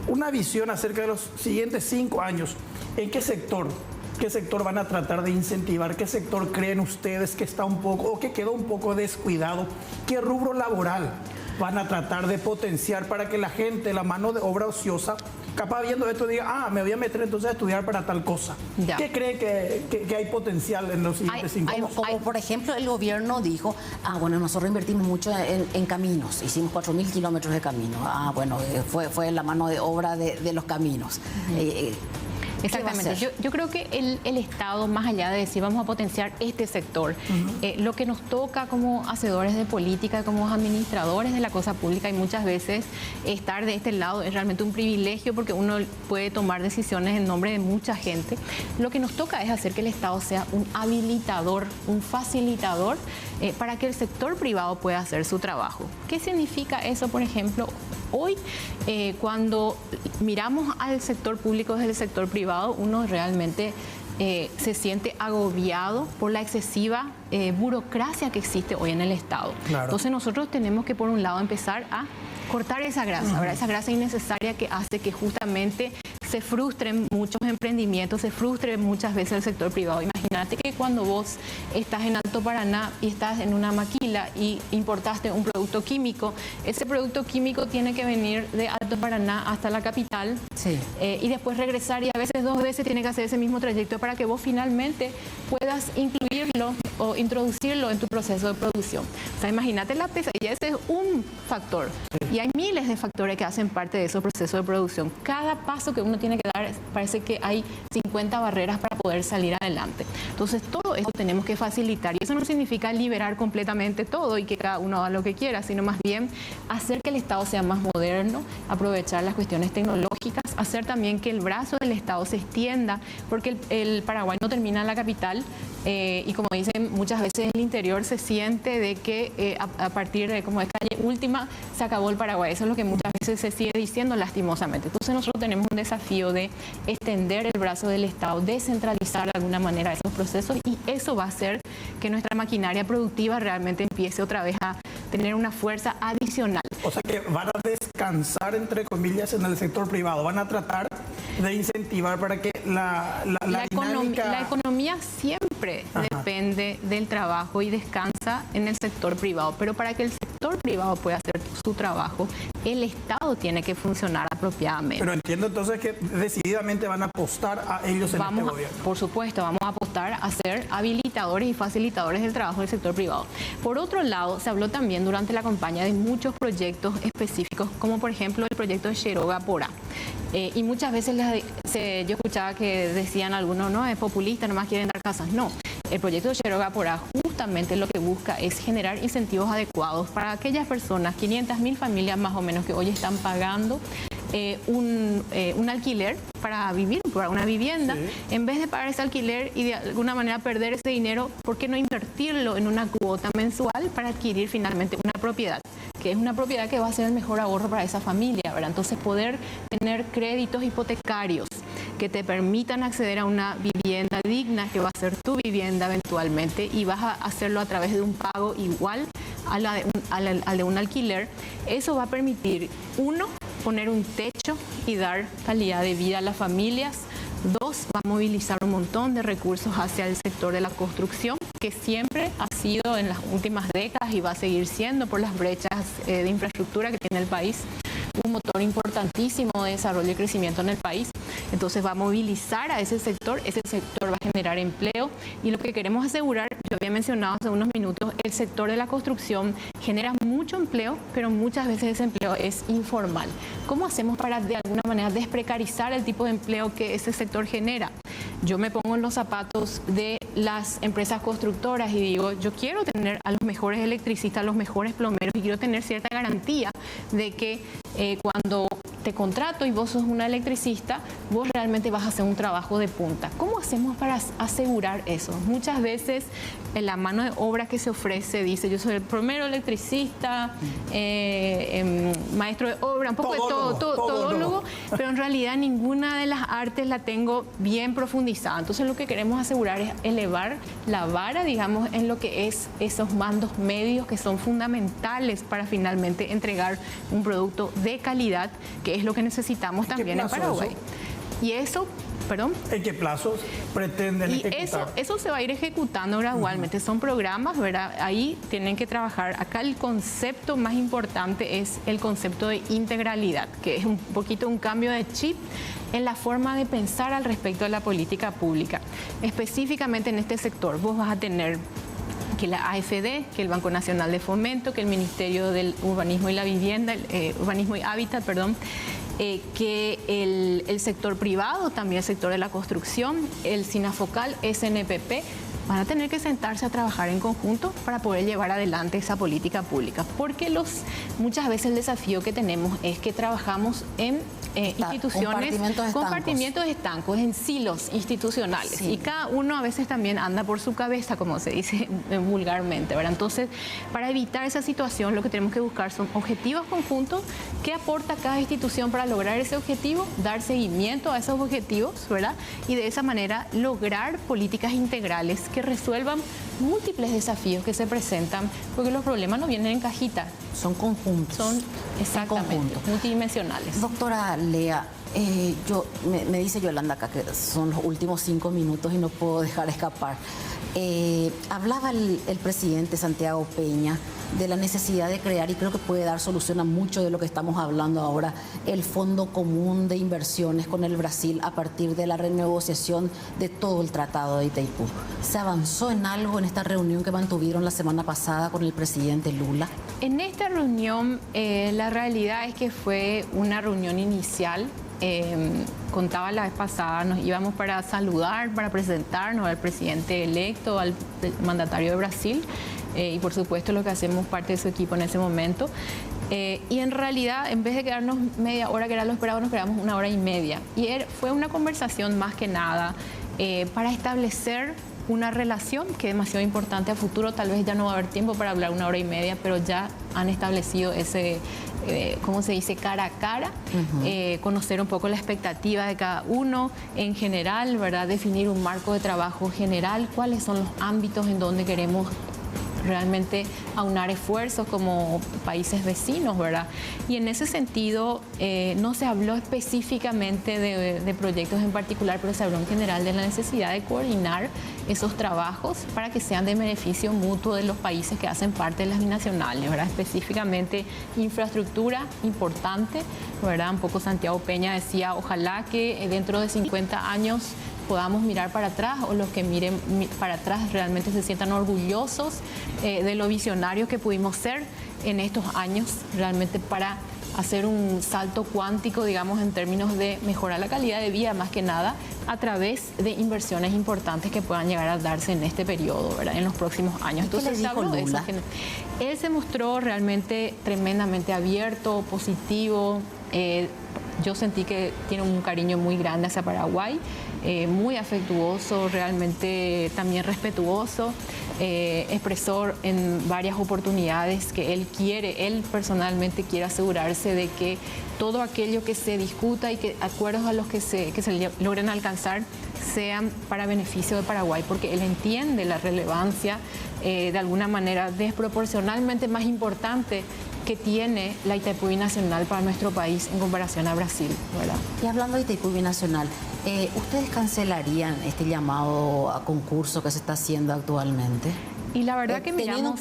una visión acerca de los siguientes 5 años. ¿En qué sector van a tratar de incentivar? ¿Qué sector creen ustedes que está un poco o que quedó un poco descuidado? ¿Qué rubro laboral van a tratar de potenciar para que la gente, la mano de obra ociosa, capaz viendo esto diga, me voy a meter entonces a estudiar para tal cosa? Ya. ¿Qué cree que hay potencial en los siguientes 5 años? Como por ejemplo el gobierno dijo, bueno, nosotros invertimos mucho en caminos, hicimos 4.000 kilómetros de camino. Fue la mano de obra de los caminos. Exactamente. Yo creo que el Estado, más allá de decir vamos a potenciar este sector, lo que nos toca como hacedores de política, como administradores de la cosa pública, y muchas veces estar de este lado es realmente un privilegio porque uno puede tomar decisiones en nombre de mucha gente. Lo que nos toca es hacer que el Estado sea un habilitador, un facilitador para que el sector privado pueda hacer su trabajo. ¿Qué significa eso, por ejemplo? Hoy, cuando miramos al sector público desde el sector privado, uno realmente se siente agobiado por la excesiva burocracia que existe hoy en el Estado. Claro. Entonces nosotros tenemos que, por un lado, empezar a cortar esa grasa, ¿verdad? Esa grasa innecesaria que hace que justamente se frustren muchos emprendimientos, se frustre muchas veces el sector privado. Imagínate que cuando vos estás en Alto Paraná y estás en una maquila y importaste un producto químico, ese producto químico tiene que venir de Alto Paraná hasta la capital y después regresar, y a veces 2 veces tiene que hacer ese mismo trayecto para que vos finalmente puedas incluirlo o introducirlo en tu proceso de producción. O sea, imagínate la pesadilla, ese es un factor. Y hay miles de factores que hacen parte de esos procesos de producción. Cada paso que uno tiene que dar, parece que hay 50 barreras para poder salir adelante. Entonces, todo eso tenemos que facilitar. Y eso no significa liberar completamente todo y que cada uno haga lo que quiera, sino más bien hacer que el Estado sea más moderno, aprovechar las cuestiones tecnológicas, hacer también que el brazo del Estado se extienda, porque el Paraguay no termina en la capital. Y como dicen, muchas veces el interior se siente de que a partir de como es calle última se acabó el Paraguay. Eso es lo que muchas veces se sigue diciendo lastimosamente. Entonces nosotros tenemos un desafío de extender el brazo del Estado, descentralizar de alguna manera esos procesos, y eso va a hacer que nuestra maquinaria productiva realmente empiece otra vez a tener una fuerza adicional. O sea que van a descansar, entre comillas, en el sector privado. Van a tratar de incentivar para que la economía siempre depende del trabajo y descansa en el sector privado. Pero para que el sector privado pueda hacer su trabajo, el Estado tiene que funcionar apropiadamente. Pero entiendo entonces que decididamente van a apostar a ellos en este gobierno. Por supuesto, vamos a apostar a ser habilitadores y facilitadores del trabajo del sector privado. Por otro lado, se habló también durante la campaña de muchos proyectos específicos, como por ejemplo el proyecto de Cherogá Porá. Y muchas veces yo escuchaba que decían algunos, no, es populista, nomás quieren dar casas. No, el proyecto de Cherogá Porá justamente lo que busca es generar incentivos adecuados para aquellas personas, 500.000 familias más o menos, que hoy están pagando un alquiler para vivir, para una vivienda. En vez de pagar ese alquiler y de alguna manera perder ese dinero, ¿por qué no invertirlo en una cuota mensual para adquirir finalmente una propiedad? Que es una propiedad que va a ser el mejor ahorro para esa familia, ¿verdad? Entonces, poder tener créditos hipotecarios que te permitan acceder a una vivienda digna, que va a ser tu vivienda eventualmente, y vas a hacerlo a través de un pago igual al de un alquiler. Eso va a permitir, 1, poner un techo y dar calidad de vida a las familias. 2, va a movilizar un montón de recursos hacia el sector de la construcción, que siempre ha sido en las últimas décadas y va a seguir siendo, por las brechas de infraestructura que tiene el país, un motor importantísimo de desarrollo y crecimiento en el país. Entonces va a movilizar a ese sector va a generar empleo, y lo que queremos asegurar, yo había mencionado hace unos minutos, el sector de la construcción genera mucho empleo, pero muchas veces ese empleo es informal. ¿Cómo hacemos para de alguna manera desprecarizar el tipo de empleo que ese sector genera? Yo me pongo en los zapatos de las empresas constructoras y digo, yo quiero tener a los mejores electricistas, a los mejores plomeros, y quiero tener cierta garantía de que cuando te contrato y vos sos una electricista, vos realmente vas a hacer un trabajo de punta. ¿Cómo hacemos para asegurar eso? Muchas veces en la mano de obra que se ofrece dice, yo soy el plomero, electricista, maestro de obra, un poco de todólogo, pero en realidad ninguna de las artes la tengo bien profundizada. Entonces lo que queremos asegurar es elevar la vara, digamos, en lo que es esos mandos medios que son fundamentales para finalmente entregar un producto de calidad, que es lo que necesitamos también en Paraguay. Y eso, perdón. ¿En qué plazos pretenden ejecutar? Eso se va a ir ejecutando gradualmente. Son programas, ¿verdad? Ahí tienen que trabajar. Acá el concepto más importante es el concepto de integralidad, que es un poquito un cambio de chip en la forma de pensar al respecto de la política pública. Específicamente en este sector, vos vas a tener que la AFD, que el Banco Nacional de Fomento, que el Ministerio del Urbanismo y la Vivienda, Urbanismo y Hábitat, perdón, que el sector privado, también el sector de la construcción, el SINAFOCAL, SNPP, van a tener que sentarse a trabajar en conjunto para poder llevar adelante esa política pública. Porque muchas veces el desafío que tenemos es que trabajamos en instituciones, compartimientos estancos, en silos institucionales. Y cada uno a veces también anda por su cabeza, como se dice vulgarmente, ¿verdad? Entonces, para evitar esa situación, lo que tenemos que buscar son objetivos conjuntos. ¿Qué aporta cada institución para lograr ese objetivo? Dar seguimiento a esos objetivos, ¿verdad? Y de esa manera lograr políticas integrales que resuelvan múltiples desafíos que se presentan, porque los problemas no vienen en cajita. Son conjuntos. Son exactamente multidimensionales. Doctora Lea, Me dice Yolanda acá que son los últimos 5 minutos y no puedo dejar escapar. Hablaba el presidente Santiago Peña de la necesidad de crear, y creo que puede dar solución a mucho de lo que estamos hablando ahora, el Fondo Común de Inversiones con el Brasil a partir de la renegociación de todo el Tratado de Itaipú. ¿Se avanzó en algo en esta reunión que mantuvieron la semana pasada con el presidente Lula? En esta reunión, la realidad es que fue una reunión inicial. Contaba la vez pasada, nos íbamos para saludar, para presentarnos al presidente electo, al mandatario de Brasil, y por supuesto lo que hacemos parte de su equipo en ese momento. Y en realidad, en vez de quedarnos media hora, que era lo esperado, nos quedamos 1 hora y media. Y fue una conversación más que nada para establecer una relación que es demasiado importante a futuro. Tal vez ya no va a haber tiempo para hablar 1 hora y media, pero ya han establecido ese, ¿cómo se dice?, cara a cara, conocer un poco la expectativa de cada uno en general, ¿verdad? Definir un marco de trabajo general, cuáles son los ámbitos en donde queremos realmente aunar esfuerzos como países vecinos, ¿verdad? Y en ese sentido no se habló específicamente de proyectos en particular, pero se habló en general de la necesidad de coordinar esos trabajos para que sean de beneficio mutuo de los países que hacen parte de las binacionales, ¿verdad? Específicamente infraestructura importante, ¿verdad? Un poco Santiago Peña decía, ojalá que dentro de 50 años podamos mirar para atrás, o los que miren para atrás realmente se sientan orgullosos de lo visionarios que pudimos ser en estos años, realmente para hacer un salto cuántico, digamos, en términos de mejorar la calidad de vida, más que nada, a través de inversiones importantes que puedan llegar a darse en este periodo, ¿verdad?, en los próximos años. Entonces, ¿qué le dijo Lula? Él se mostró realmente tremendamente abierto, positivo. Yo sentí que tiene un cariño muy grande hacia Paraguay, muy afectuoso, realmente también respetuoso. Expresó en varias oportunidades que él personalmente quiere asegurarse de que todo aquello que se discuta y que acuerdos a los que se logren alcanzar sean para beneficio de Paraguay, porque él entiende la relevancia de alguna manera desproporcionalmente más importante que tiene la Itaipú Binacional para nuestro país en comparación a Brasil, ¿verdad? Y hablando de Itaipú Binacional, ¿ustedes cancelarían este llamado a concurso que se está haciendo actualmente? Y la verdad que teniendo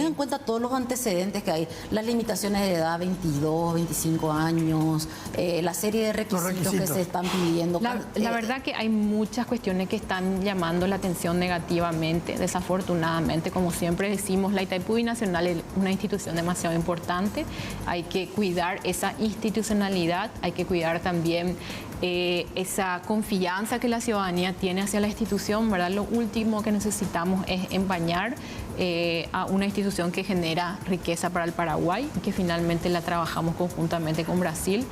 en cuenta todos los antecedentes que hay, las limitaciones de edad, 22, 25 años, la serie de requisitos que se están pidiendo. La verdad que hay muchas cuestiones que están llamando la atención negativamente, desafortunadamente. Como siempre decimos, la Itaipú Binacional es una institución demasiado importante. Hay que cuidar esa institucionalidad, hay que cuidar también esa confianza que la ciudadanía tiene hacia la institución, ¿verdad? Lo último que necesitamos es empañar a una institución que genera riqueza para el Paraguay, que finalmente la trabajamos conjuntamente con Brasil.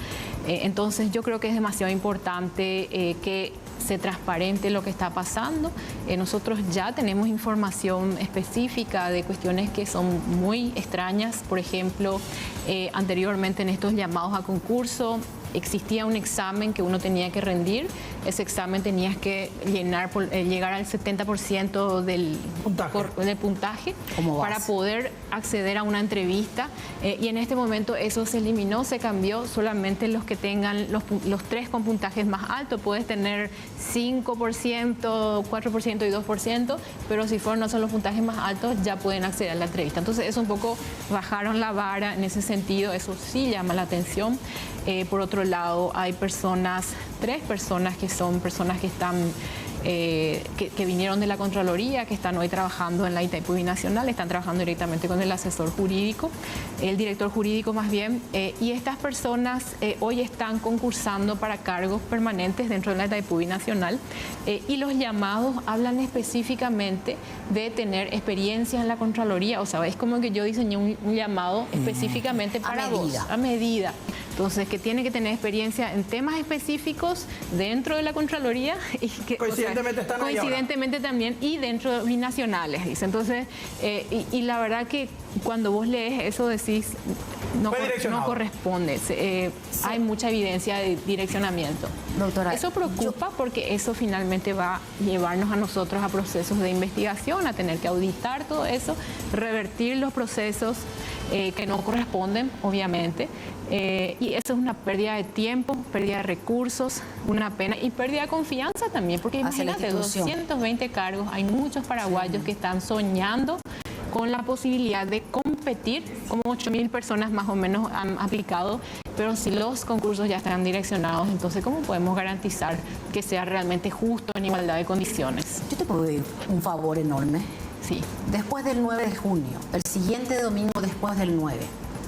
Entonces yo creo que es demasiado importante que se transparente lo que está pasando. Nosotros ya tenemos información específica de cuestiones que son muy extrañas. Por ejemplo, anteriormente en estos llamados a concurso existía un examen que uno tenía que rendir. Ese examen tenías que llegar al 70% del puntaje para poder acceder a una entrevista. Y en este momento eso se eliminó, se cambió. Solamente los que tengan los 3 con puntajes más altos. Puedes tener 5%, 4% y 2%, pero si no son los puntajes más altos, ya pueden acceder a la entrevista. Entonces eso un poco bajaron la vara en ese sentido. Eso sí llama la atención. Por otro lado, hay 3 personas que son personas que están que vinieron de la Contraloría, que están hoy trabajando en la Itaipú Binacional, están trabajando directamente con el asesor jurídico, el director jurídico más bien, y estas personas hoy están concursando para cargos permanentes dentro de la Itaipú Binacional, y los llamados hablan específicamente de tener experiencia en la Contraloría. O sea, es como que yo diseñé un llamado específicamente para vos, a medida. Entonces, que tiene que tener experiencia en temas específicos dentro de la Contraloría y que coincidentemente también, y dentro de binacionales, dice. Entonces, y la verdad que cuando vos lees eso decís, no corresponde. Hay mucha evidencia de direccionamiento. Doctora, eso preocupa porque eso finalmente va a llevarnos a nosotros a procesos de investigación, a tener que auditar todo eso, revertir los procesos. que no corresponden, obviamente. Y eso es una pérdida de tiempo, pérdida de recursos, una pena y pérdida de confianza también, porque imagínate, 220 cargos, hay muchos paraguayos que están soñando con la posibilidad de competir, como 8.000 personas más o menos han aplicado, pero si los concursos ya están direccionados, entonces ¿cómo podemos garantizar que sea realmente justo en igualdad de condiciones? Yo te puedo pedir un favor enorme. Sí. Después del 9 de junio, el siguiente domingo después del 9,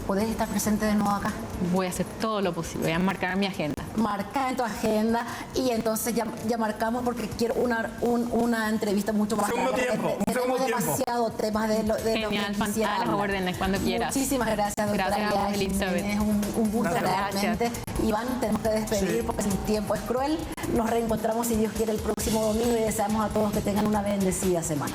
¿podés estar presente de nuevo acá? Voy a hacer todo lo posible, voy a marcar mi agenda. Marca en tu agenda y entonces ya marcamos porque quiero una entrevista mucho más. Segundo tiempo. Tenemos demasiado temas de lo Genial, que quisiera las órdenes cuando quieras. Muchísimas gracias, doctora. Gracias a vos, Elizabeth. Es un gusto realmente. Iván, tenemos que despedir porque el tiempo es cruel. Nos reencontramos, si Dios quiere, el próximo domingo y deseamos a todos que tengan una bendecida semana.